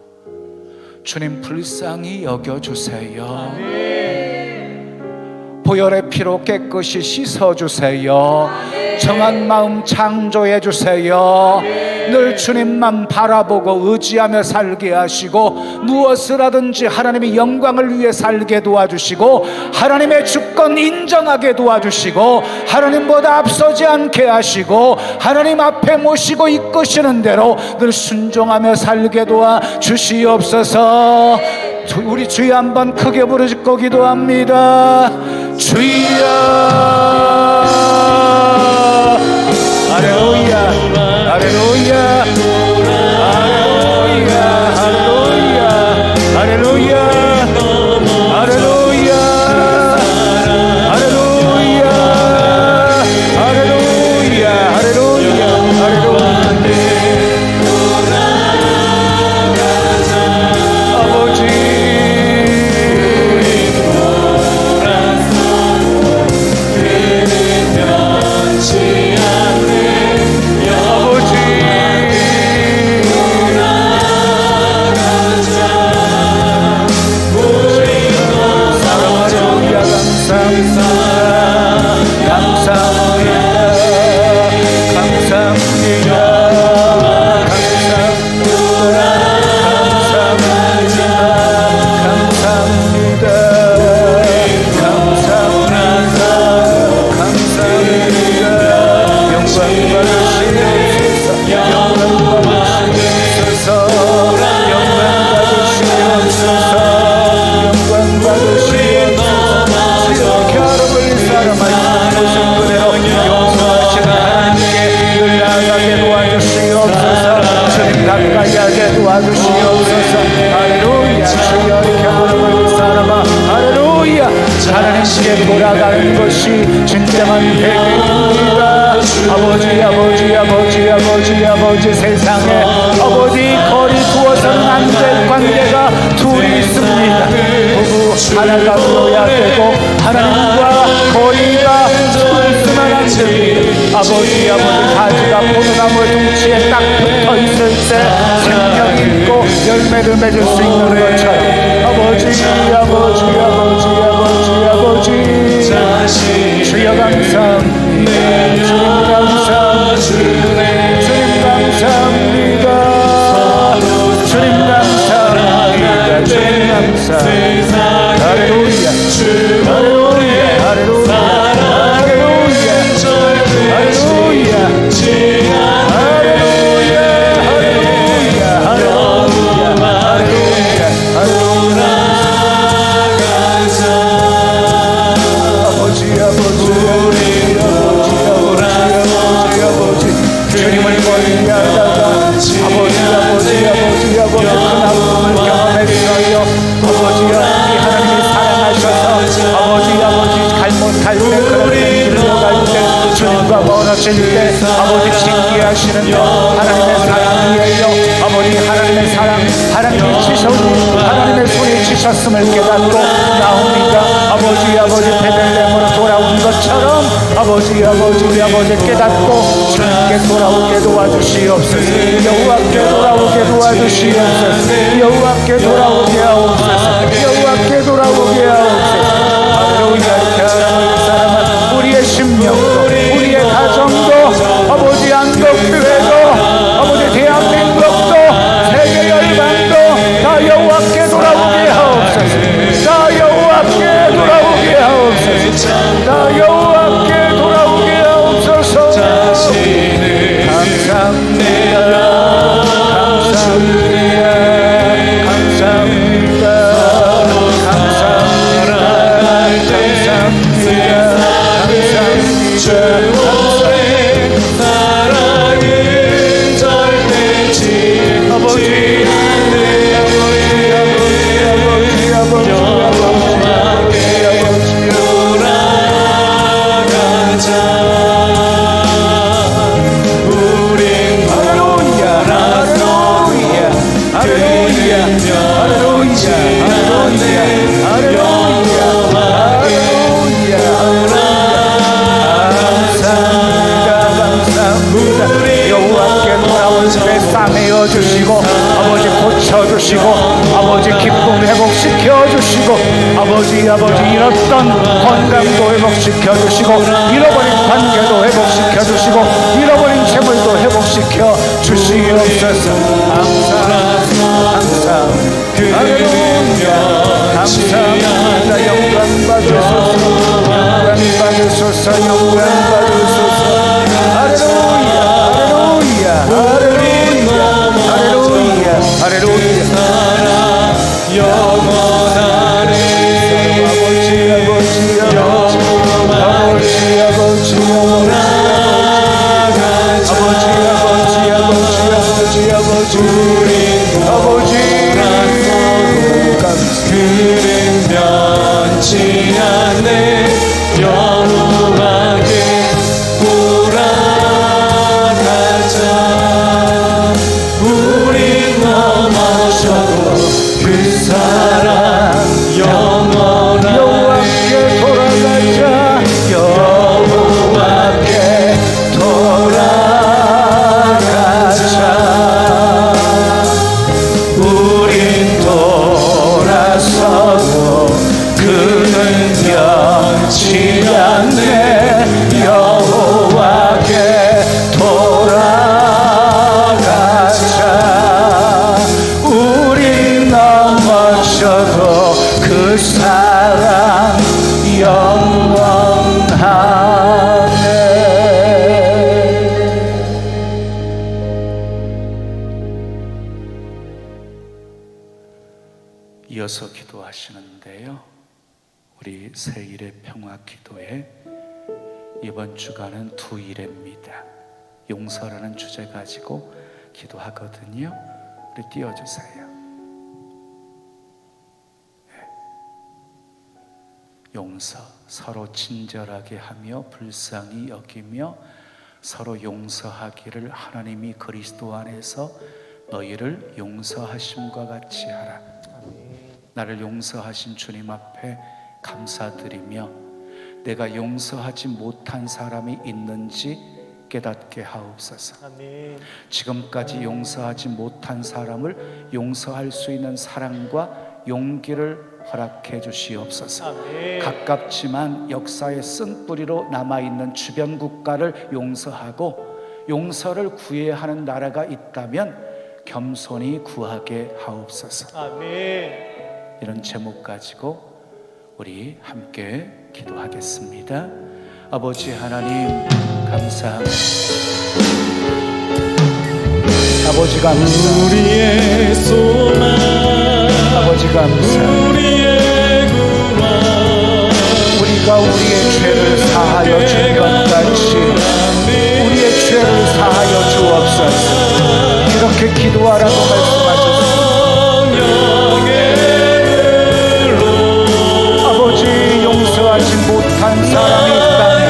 주님 불쌍히 여겨주세요. 보혈의 피로 깨끗이 씻어주세요. 정한 마음 창조해주세요. 늘 주님만 바라보고 의지하며 살게 하시고 무엇을 하든지 하나님의 영광을 위해 살게 도와주시고 하나님의 주권 인정하게 도와주시고 하나님보다 앞서지 않게 하시고 하나님 앞에 모시고 이끄시는 대로 늘 순종하며 살게 도와주시옵소서. 우리 주여 한번 크게 부르짖고 기도합니다. 주여 할렐루야 할렐루야 할렐루야 할렐루야 할렐루야 할렐루야 할렐루야 할렐루야 할렐루야 아버지 돌아가는 것이 진정한 회개입니다. 아버지 아버지 아버지 아버지 아버지 세상에 아버지 거리 두어서는 안 될 관계가 둘이 있습니다. 부부 하나가 되어야 되고 하나님과 거리가 있으면 안 됩니다. 아버지 가지가 포도나무 둥치에 딱 붙어 있을 때 생명이 있고 열매를 맺을 수 있는 것처럼 아버지 주여 감사합니다. 주님 감사합니다. 주님 감사합니다. 주님 감사합니다. 주님 감사합니다. 할렐루야 할렐루야 할렐루야 멀어질 때 아버지 신기하시는데 하나님의 사랑이에요. 아버지 하나님의 사랑 하나님이 치셔도 하나님의 손에 치셨음을 깨닫고 나옵니다. 아버지 베들레헴으로 돌아온 것처럼 아버지 깨닫고 주님께 돌아오게 도와주시옵소서. 여호와께 돌아오게 도와주시옵소서. 여호와께 돌아오게 하옵소서. 여호와께 돌아오게 하옵소서. 할렐루야. 이렇게 사람은 우리의 심령도 우리의 가정도 아버지 안동교회도 아버지 대한민국도 세계 열방도 다 여호와께 돌아오게 하옵소서. 다 여호와께 돌아오게 하옵소서. 다 여호와께 돌아오게 하옵소서. 감사합니다. 주시고 아버지 고쳐주시고 아버지 기쁨 회복시켜주시고 아버지 잃었던 건강도 회복시켜주시고 잃어버린 관계도 회복시켜주시고 잃어버린 재물도 회복시켜 주시옵소서. 감사합니다. 감사합니다. 영광 받으소서. 영광 받으소서. 영광 받으소서. 할렐루야 할렐루야 할렐루야 사랑 영원하네. 그는 변치 않네. 영원하게 돌아가자. 우린 넘어져도 그 사랑 영원하네. 여호와께 돌아가자. 여호와께 돌아가자. 우린 돌아서도 그는 변치 않네. 여호와께 돌아가자. 우리 넘어져도 그 사랑 영원하네. 이어서 기도하시는데요, 우리 새1의 평화 기도회 이번 주간은 2일입니다. 용서라는 주제 가지고 기도하거든요. 우리 띄워주세요. 용서, 서로 친절하게 하며 불쌍히 여기며 서로 용서하기를 하나님이 그리스도 안에서 너희를 용서하심과 같이 하라. 나를 용서하신 주님 앞에 감사드리며 내가 용서하지 못한 사람이 있는지 깨닫게 하옵소서. 아멘. 지금까지 용서하지 못한 사람을 용서할 수 있는 사랑과 용기를 허락해 주시옵소서. 아멘. 가깝지만 역사의 쓴뿌리로 남아있는 주변 국가를 용서하고 용서를 구해야 하는 나라가 있다면 겸손히 구하게 하옵소서. 아멘. 이런 제목 가지고 우리 함께 기도하겠습니다. 아버지 하나님 감사합니다. 아버지 감사합니다. 우리의 소망, 아버지 감사합니다. 우리의 구원, 우리가 우리의 죄를 사하여 준 것 같이 우리의 죄를 사하여 주옵소서. 이렇게 기도하라고 말씀하셨습니다. 아버지 용서하지 못한 사람이 있다면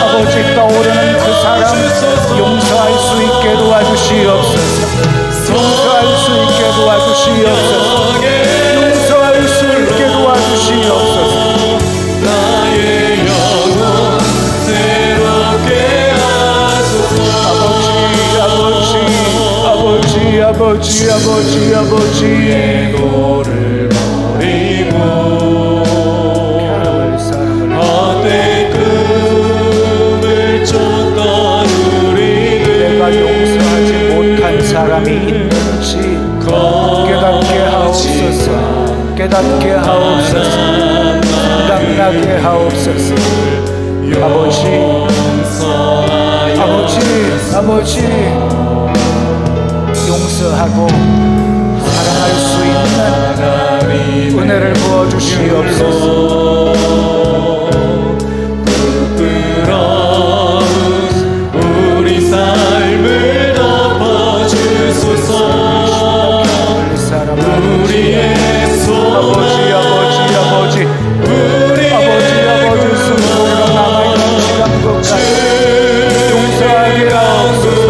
아버지 떠오르는 그 사람 용서할 수 있게 도와주시옵소서. 용서할 수 있게 도와주시옵소서. 용서할 수 있게 도와주시옵소서. 나의 영혼 새롭게 아버지 예고를 버리고 헛된 꿈을 쫓던 우리를 내가 용서하지 못한 사람이 있는지 깨닫게 하옵소서. 깨닫게 하옵소서. 생각나게 하옵소서. 아버지 용서하고 사랑할 수 있는 은혜를 부어주시옵소서. 부끄러운 우리 삶을 덮어주소서. 우리의 소망, 아버지 스스로가 남아있는 시간 끝까지 용서하게 하옵소서.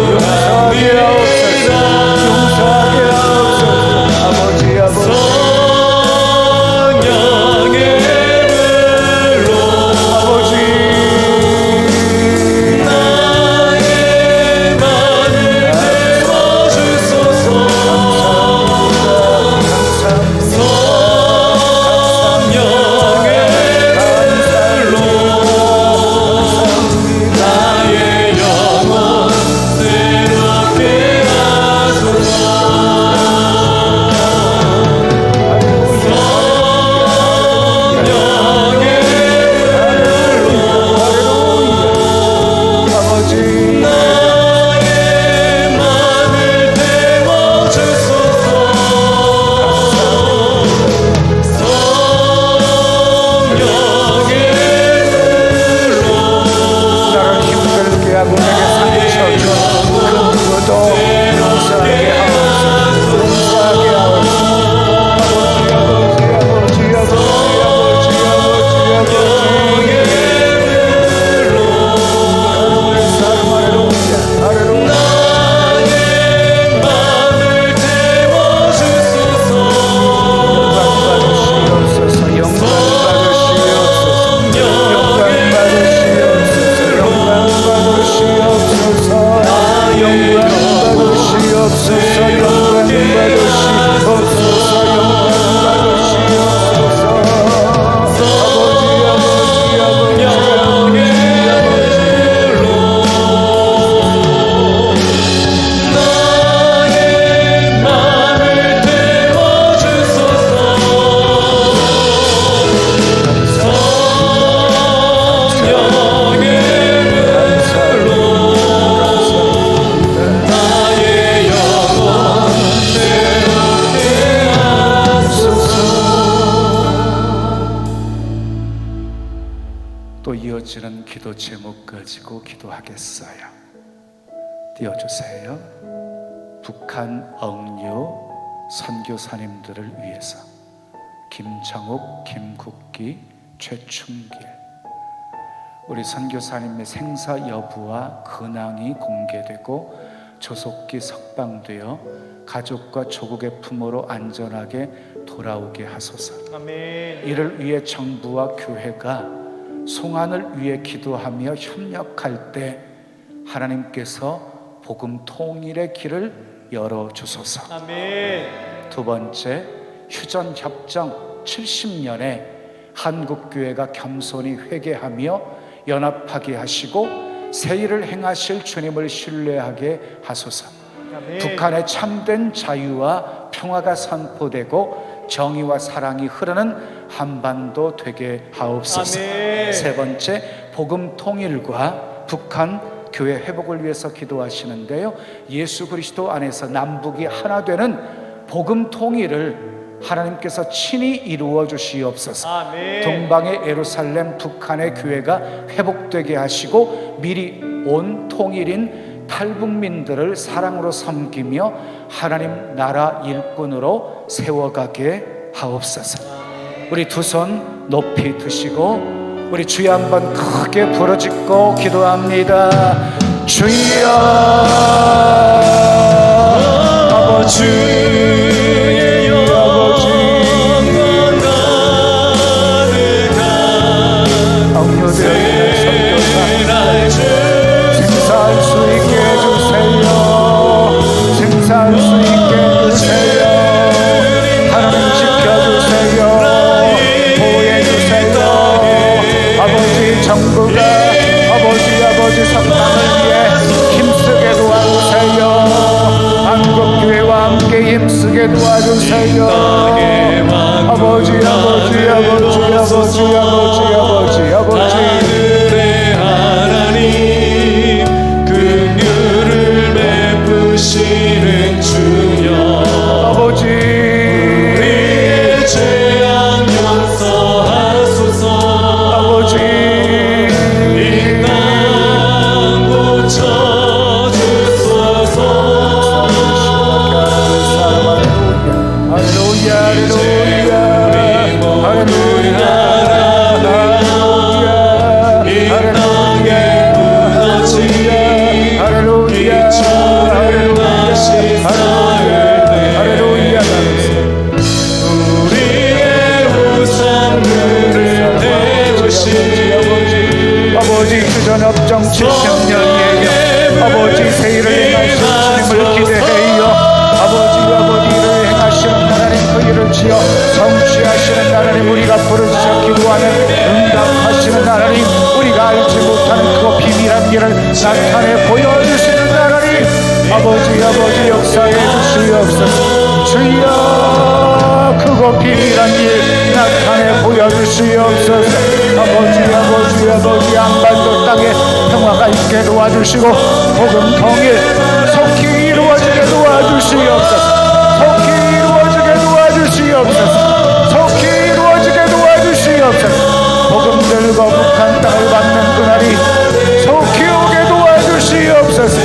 또 이어지는 기도 제목 가지고 기도하겠어요. 띄워주세요. 북한 억류 선교사님들을 위해서 김창욱, 김국기, 최충길. 우리 선교사님의 생사 여부와 근황이 공개되고 조속히 석방되어 가족과 조국의 품으로 안전하게 돌아오게 하소서. 아멘. 이를 위해 정부와 교회가 송환을 위해 기도하며 협력할 때 하나님께서 복음 통일의 길을 열어주소서. 아멘. 두 번째, 휴전협정 70년에 한국교회가 겸손히 회개하며 연합하게 하시고 새 일을 행하실 주님을 신뢰하게 하소서. 아멘. 북한의 참된 자유와 평화가 선포되고 정의와 사랑이 흐르는 한반도 되게 하옵소서. 아멘. 세 번째, 복음 통일과 북한 교회 회복을 위해서 기도하시는데요, 예수 그리스도 안에서 남북이 하나 되는 복음 통일을 하나님께서 친히 이루어 주시옵소서. 아멘. 동방의 예루살렘, 북한의 교회가 회복되게 하시고 미리 온 통일인 탈북민들을 사랑으로 섬기며 하나님 나라 일꾼으로 세워가게 하옵소서. 우리 두 손 높이 드시고 우리 주여 한번 크게 부르짖고 기도합니다. 주여 아버지, 아버지 강요되는 선교사 생사할 수 있게 해주세요. 생사할 수 있게 해주세요. 하나님 지켜주세요. 보호해주세요. 아버지 정부가 아버지 석방을 위해 힘쓰게 도와주세요. 한국교회와 함께 힘쓰게 도와주세요. 아버지 하늘의 하나님, 긍휼을 베푸시는 주여, 아버지 우리의 죄악 용서하소서. 아버지 이 땅 고쳐주소서. 할렐루야 할렐루야 할렐루야 아버지 휴전협정 70년이에요. 아버지 새 일을 행하실 주님을 기대해요. 아버지를 행하시는 하나님 그 일을 지어 성취하시는 하나님, 우리가 부르짖어 기도하는 응답하시는 하나님, 우리가 알지 못하는 그 비밀한 일을 나타내 보여주시는 하나님, 아버지 역사해 주시옵소서. 주여 그거 비밀한 일 나타내 보여주시옵소서. 아버지 한반도 땅에 평화가 있게 도와주시고 복음 통일 속히 이루어지게 도와주시옵소서. 속히 이루어지게 도와주시옵소서. 속히 이루어지게 도와주시옵소서. 복음 들고 북한 땅을 받는 그날이 속히 오게 도와주시옵소서.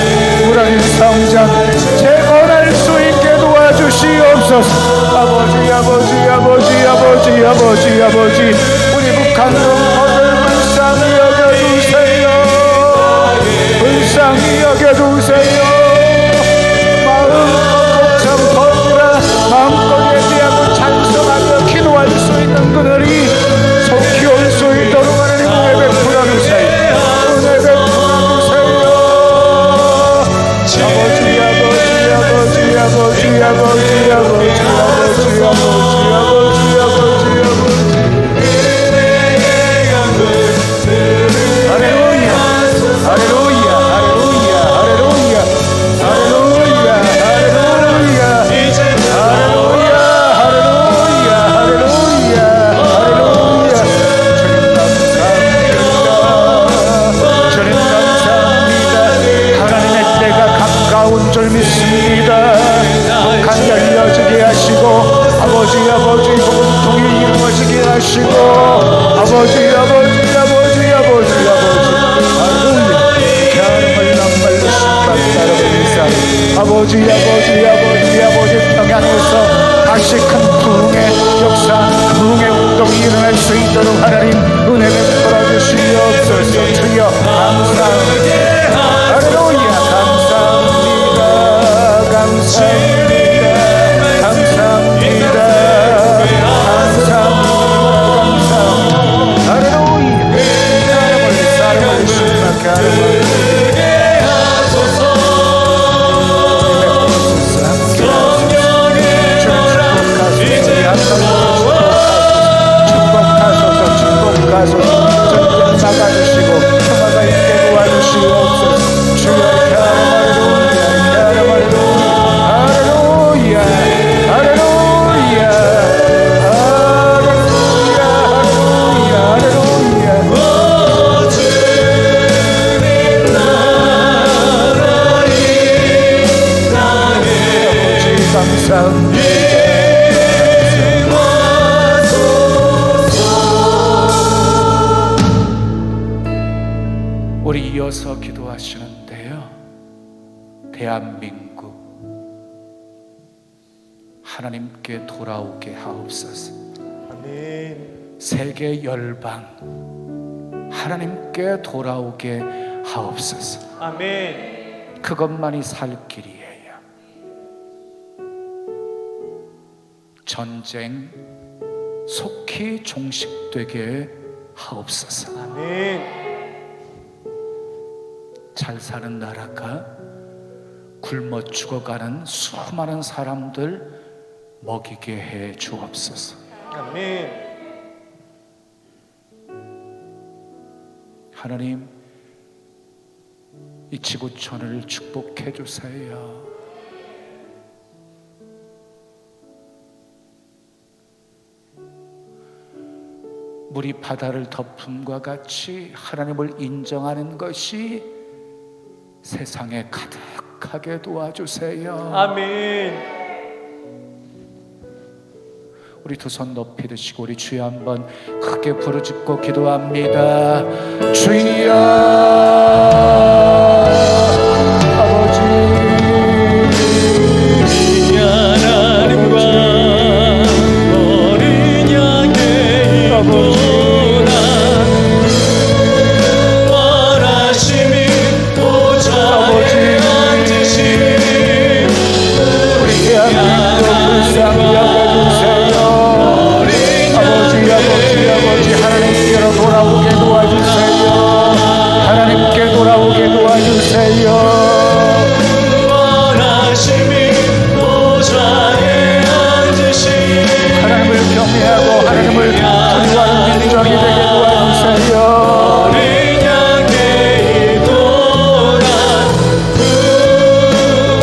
우리 성전 재건할 수 있게 도와주시옵소서. 아버지 우리 북한 동포들 불쌍히 여겨주세요. 불쌍히 여겨주세요. 마음 참 번이라 마음껏 예배하고 찬송하며 기도할 수 있는 그들이 속히 올 수 있도록 하나님 은혜 베풀어 주세요. 은혜 베풀어 주세요. 아버지 평양에서 다시 큰 부흥의 역사, 부흥의 운동 일어날 수 있도록 하나님 은혜 베풀어 주시옵소서. 주여 감사합니다. 할렐루야 감사합니다. 감사합니다. 감사합니다. 감사합니다. 할렐루야. 사람을 숨막게 하는 축복하소서. 전쟁 막아주시고 평화가 있게 도와주시옵소서. 주여 할렐루야 할렐루야 할렐루야 감사합니다. 우리 이어서 기도하시는데요. 대한민국 하나님께 돌아오게 하옵소서. 아멘. 세계 열방 하나님께 돌아오게 하옵소서. 아멘. 그것만이 살 길이에요. 전쟁 속히 종식되게 하옵소서. 아멘. 잘 사는 나라가 굶어 죽어가는 수많은 사람들 먹이게 해 주옵소서. 아멘. 하나님, 이 지구촌을 축복해 주세요. 물이 바다를 덮음과 같이 하나님을 인정하는 것이 세상에 가득하게 도와주세요. 아멘. 우리 두 손 높이 드시고 우리 주여 한번 크게 부르짖고 기도합니다. 주여 아버지 하나님과 어린 양의 아버지 원하심이 보좌에 앉으신 우리 대한민국 불쌍히 여겨주세요. 아버지 하나님께로 돌아오게 도와주세요. 하나님께 돌아오게 도와주세요. 원하심이 보좌에 앉으신 하나님을 경외하고 하나님을 두려워하는 민족이 되게 도와주세요. 어린 양의 도란 그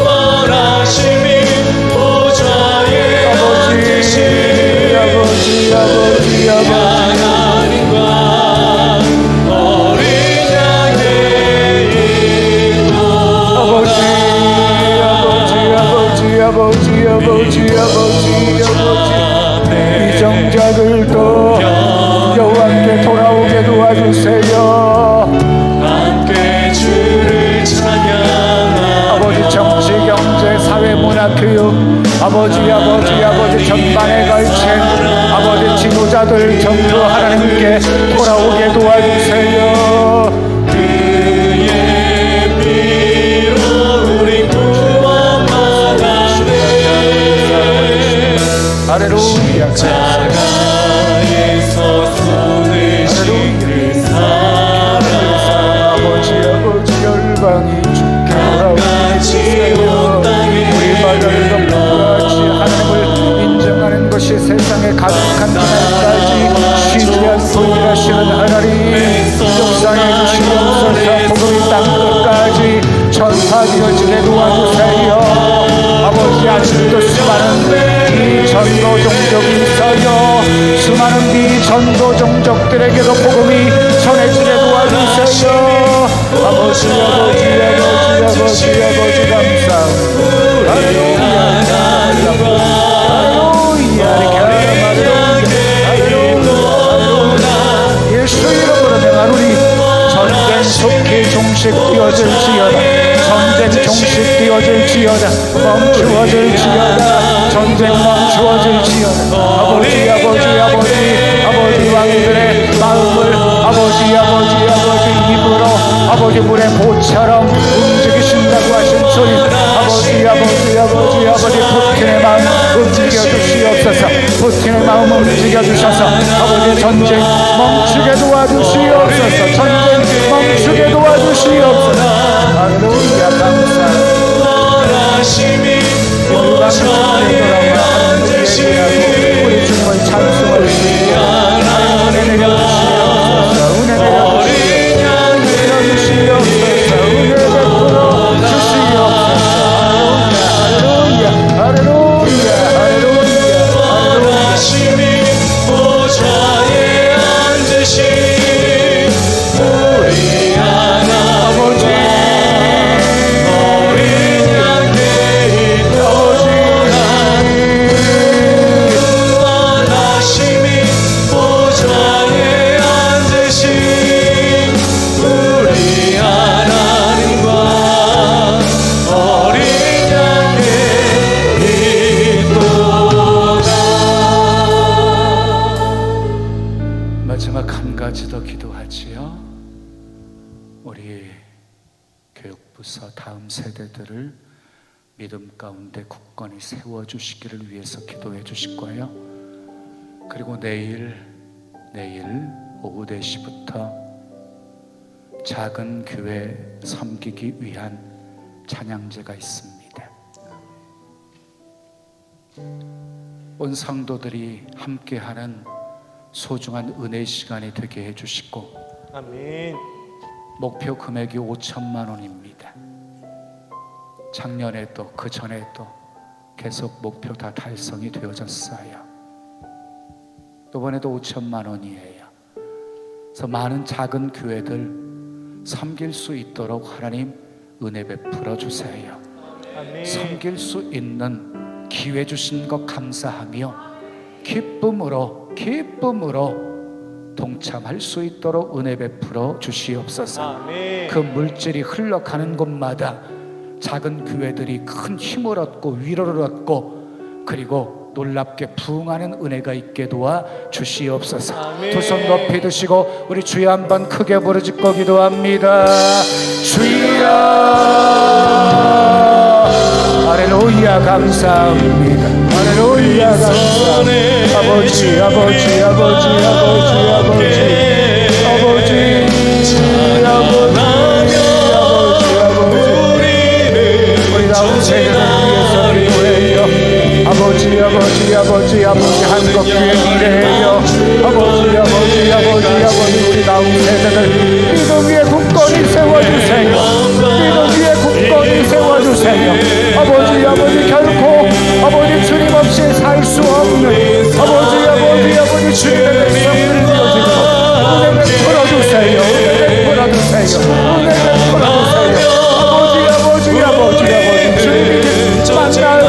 원하심이 보좌에 앉으신 아버지 하나님과 어린 양의 이정자들도 여호와께 돌아오게 도와주세요. 함께 주를 찬양하며 아버지 정치, 경제, 사회, 문화, 교육 아버지 전반에 걸친 아버지 지도자들 전부 하나님께 돌아오게 도와주세요. 그의 피로 우리 구원받았네. 할렐루야. 십자가에서 손을 씻는 사람 아버지 열방이 주께 돌아오세요. 우리 말을 덮고같이 하나님을 인정하는 것이 세상에 가득한 그날까지 쉬지 않고 일하시는 하나님 역사해 주시옵소서. 복음이 땅 끝까지 전파되어지게 도와주세요. 아버지 아직도 수많은 비전도 종족이 있어요. 수많은 비전도 종족들에게도 복음이 전해지게 도와주세요. 아버지 감사합니다. 예수 이름으로 명하노니 전쟁 속히 종식되어질지어다. 전쟁 종식되어질지어다. 멈추어질지어다. 전쟁 멈추어질지어다. 아버지 양들의 마음을 아버지 입으로 아버지 물의 보처럼 움직이신다고 하신 주님, 아버지 푸틴의 마음 움직여 주시옵소서. 푸틴의 마음 움직여 주셔서 아버지 전쟁 멈추게 도와주시옵소서. 전쟁 멈추게 도와주시옵소서. 할렐루야. 감사합니다. 우리 주님을 찬송할 수 있게 은혜 내려주시옵소서. 은혜 내려주시옵소서. 은혜 베풀어 주시옵소서. 할렐루야. 보좌에 앉으신 우리 아버지, 어린 양의 원하심이 보좌에 앉으신 우리 하나님과 어린 양의 있도다. 마지막 한 가지 더 기도하지요. 우리 교육부서 다음 세대들을 믿음 가운데 굳건히 세워주시기를 위해서 기도해 주실 거예요. 그리고 내일 오후 4시부터 작은 교회 섬기기 위한 찬양제가 있습니다. 온 성도들이 함께하는 소중한 은혜 시간이 되게 해주시고, 아멘. 목표 금액이 5천만 원입니다. 작년에도 그 전에도 계속 목표 다 달성이 되어졌어요. 이번에도 5천만 원이에요. 그래서 많은 작은 교회들 섬길 수 있도록 하나님 은혜 베풀어 주세요. 아멘. 섬길 수 있는 기회 주신 것 감사하며 기쁨으로 동참할 수 있도록 은혜 베풀어 주시옵소서. 아멘. 그 물질이 흘러가는 곳마다 작은 교회들이 큰 힘을 얻고 위로를 얻고 그리고 놀랍게 부흥하는 은혜가 있게 도와 주시옵소서. 아멘. 두 손 높이 드시고 우리 주여 한번 크게 부르짖고 기도합니다. 주여, 할렐루야. 감사합니다. 할렐루야. 감사합니다. 아버지 우리 다음 세대를 위해서 기도해요. 아버지 한국교회 미래예요. 아버지 우리 다음 세대를 믿음 위에 굳건히 세워주세요. 아버지 결코 주님 없이 살 수 없는 아버지 주님의 백성들을 이어주고 은혜를 풀어주세요. 아버지 주님이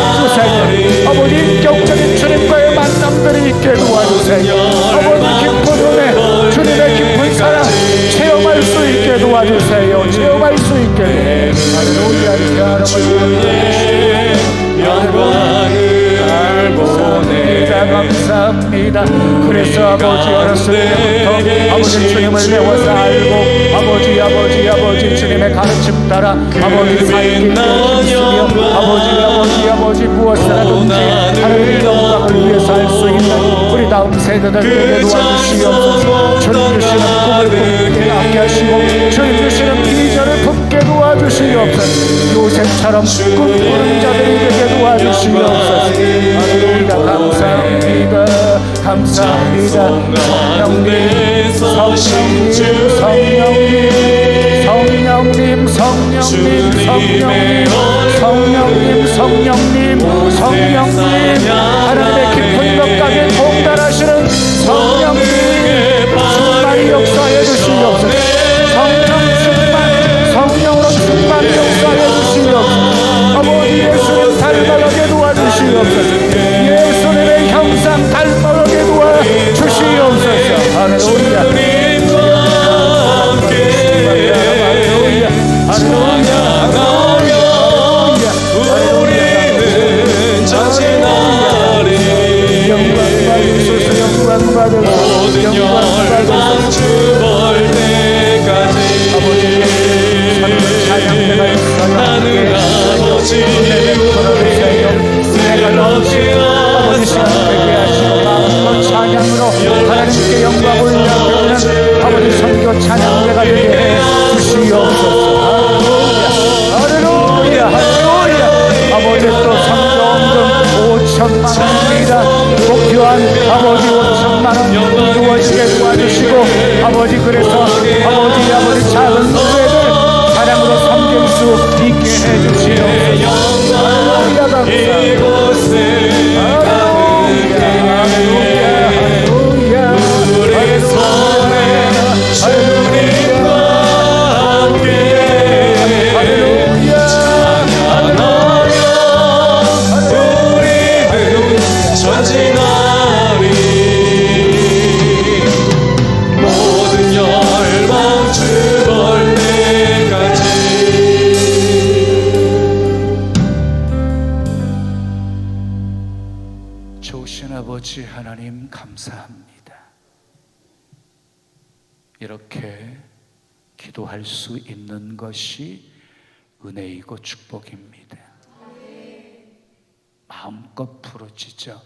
만나주세요. 아버지 인격적인 주님과의 만남들이 있게 도와주세요. 아버지 깊은 은혜, 주님의 깊은 사랑 체험할 수 있게 도와주세요. 할렐루야. 영광을 보내. 감사합니다. 그래서 아버지 어렸을 때부터 아버지 주님을 배워서 알고 아버지 주님의 가르침 따라 아버지 살기 위해 아버지 무엇이라든지 하나님의 영광을 위해서 할 수 있는 우리 다음 세대들에게 도와주시옵소서. 주님 주시는 꿈을 품게 하게 하시고 주님 주시는 비전을 품게 도와주시옵소서. 요셉처럼 꿈꾸는 자들이 되게 도와주시옵소서. 할렐루야. 감사합니다. 성령님 하나님의 깊은 것 가게 통달하시는 성령님 충만히 역사해 주시옵소서. 성령으로 충만히 역사해 주시옵소서. 아버지 예수님 닮아가게 도와주시옵소서. 예수님의 형상 닮아가게 도와주시옵소서. 할렐루야. 영광 받으소서. 아버지 하나님 감사합니다. 이렇게 기도할 수 있는 것이 은혜이고 축복입니다. 마음껏 부르짖어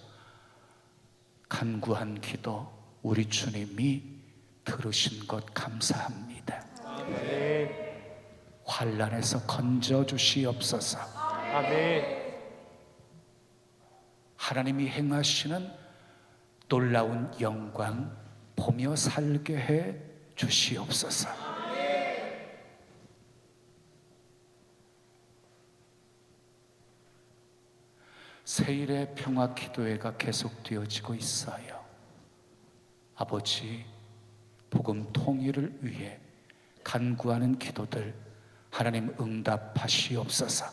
간구한 기도 우리 주님이 들으신 것 감사합니다. 환난에서 건져 주시옵소서. 아멘. 하나님이 행하시는 놀라운 영광 보며 살게 해 주시옵소서. 세일의 평화 기도회가 계속되어지고 있어요. 아버지, 복음 통일을 위해 간구하는 기도들 하나님 응답하시옵소서.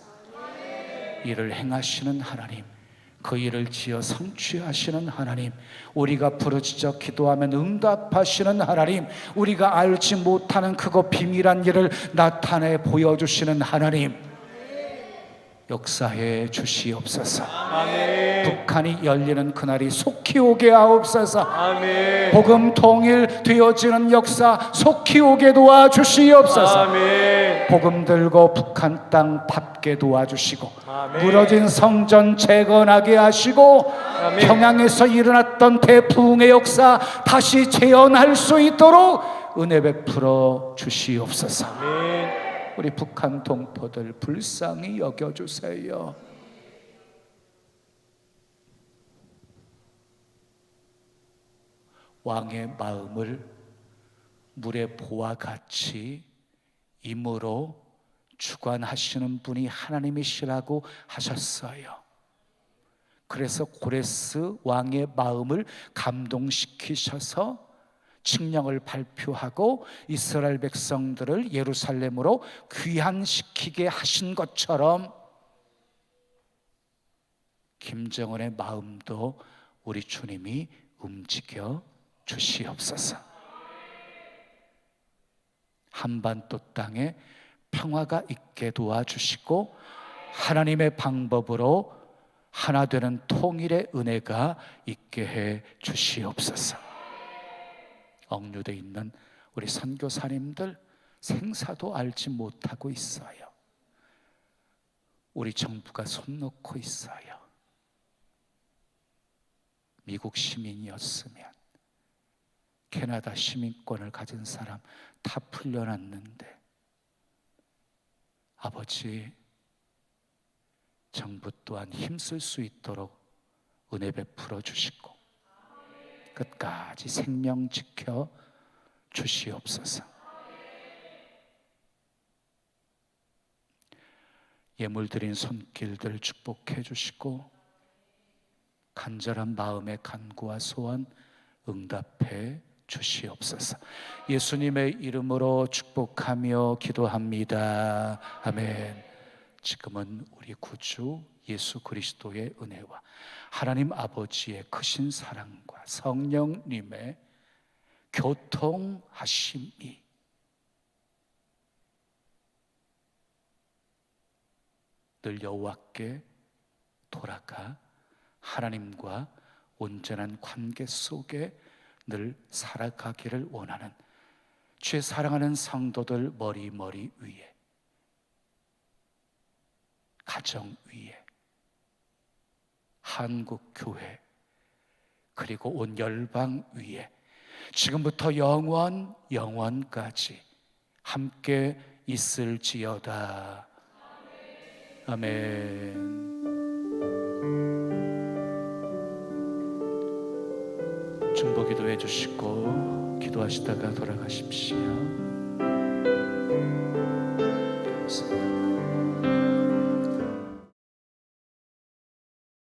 이를 행하시는 하나님, 그 일을 지어 성취하시는 하나님, 우리가 부르짖어 기도하면 응답하시는 하나님, 우리가 알지 못하는 크고 비밀한 일을 나타내 보여주시는 하나님, 역사해 주시옵소서. 아멘. 북한이 열리는 그날이 속히 오게 하옵소서. 아멘. 복음 통일 되어지는 역사 속히 오게 도와주시옵소서. 아멘. 복음 들고 북한 땅 밟게 도와주시고, 아멘. 무너진 성전 재건하게 하시고, 아멘. 평양에서 일어났던 대풍의 역사 다시 재현할 수 있도록 은혜 베풀어 주시옵소서. 아멘. 우리 북한 동포들 불쌍히 여겨주세요. 왕의 마음을 물의 보와 같이 임으로 주관하시는 분이 하나님이시라고 하셨어요. 그래서 고레스 왕의 마음을 감동시키셔서 칙령을 발표하고 이스라엘 백성들을 예루살렘으로 귀환시키게 하신 것처럼 김정은의 마음도 우리 주님이 움직여 주시옵소서. 한반도 땅에 평화가 있게 도와주시고, 하나님의 방법으로 하나 되는 통일의 은혜가 있게 해 주시옵소서. 억류되어 있는 우리 선교사님들 생사도 알지 못하고 있어요. 우리 정부가 손 놓고 있어요. 미국 시민이었으면, 캐나다 시민권을 가진 사람 다 풀려났는데, 아버지, 정부 또한 힘쓸 수 있도록 은혜 베풀어 주시고 끝까지 생명 지켜 주시옵소서. 예물 드린 손길들 축복해 주시고, 간절한 마음의 간구와 소원 응답해 주시옵소서. 예수님의 이름으로 축복하며 기도합니다. 아멘. 지금은 우리 구주 예수 그리스도의 은혜와 하나님 아버지의 크신 사랑과 성령님의 교통하심이 늘 여호와께 돌아가 하나님과 온전한 관계 속에 늘 살아가기를 원하는 주의 사랑하는 성도들 머리 위에, 가정 위에, 한국 교회 그리고 온 열방 위에 지금부터 영원까지 함께 있을지어다. 아멘. 중보기도 해주시고 기도하시다가 돌아가십시오.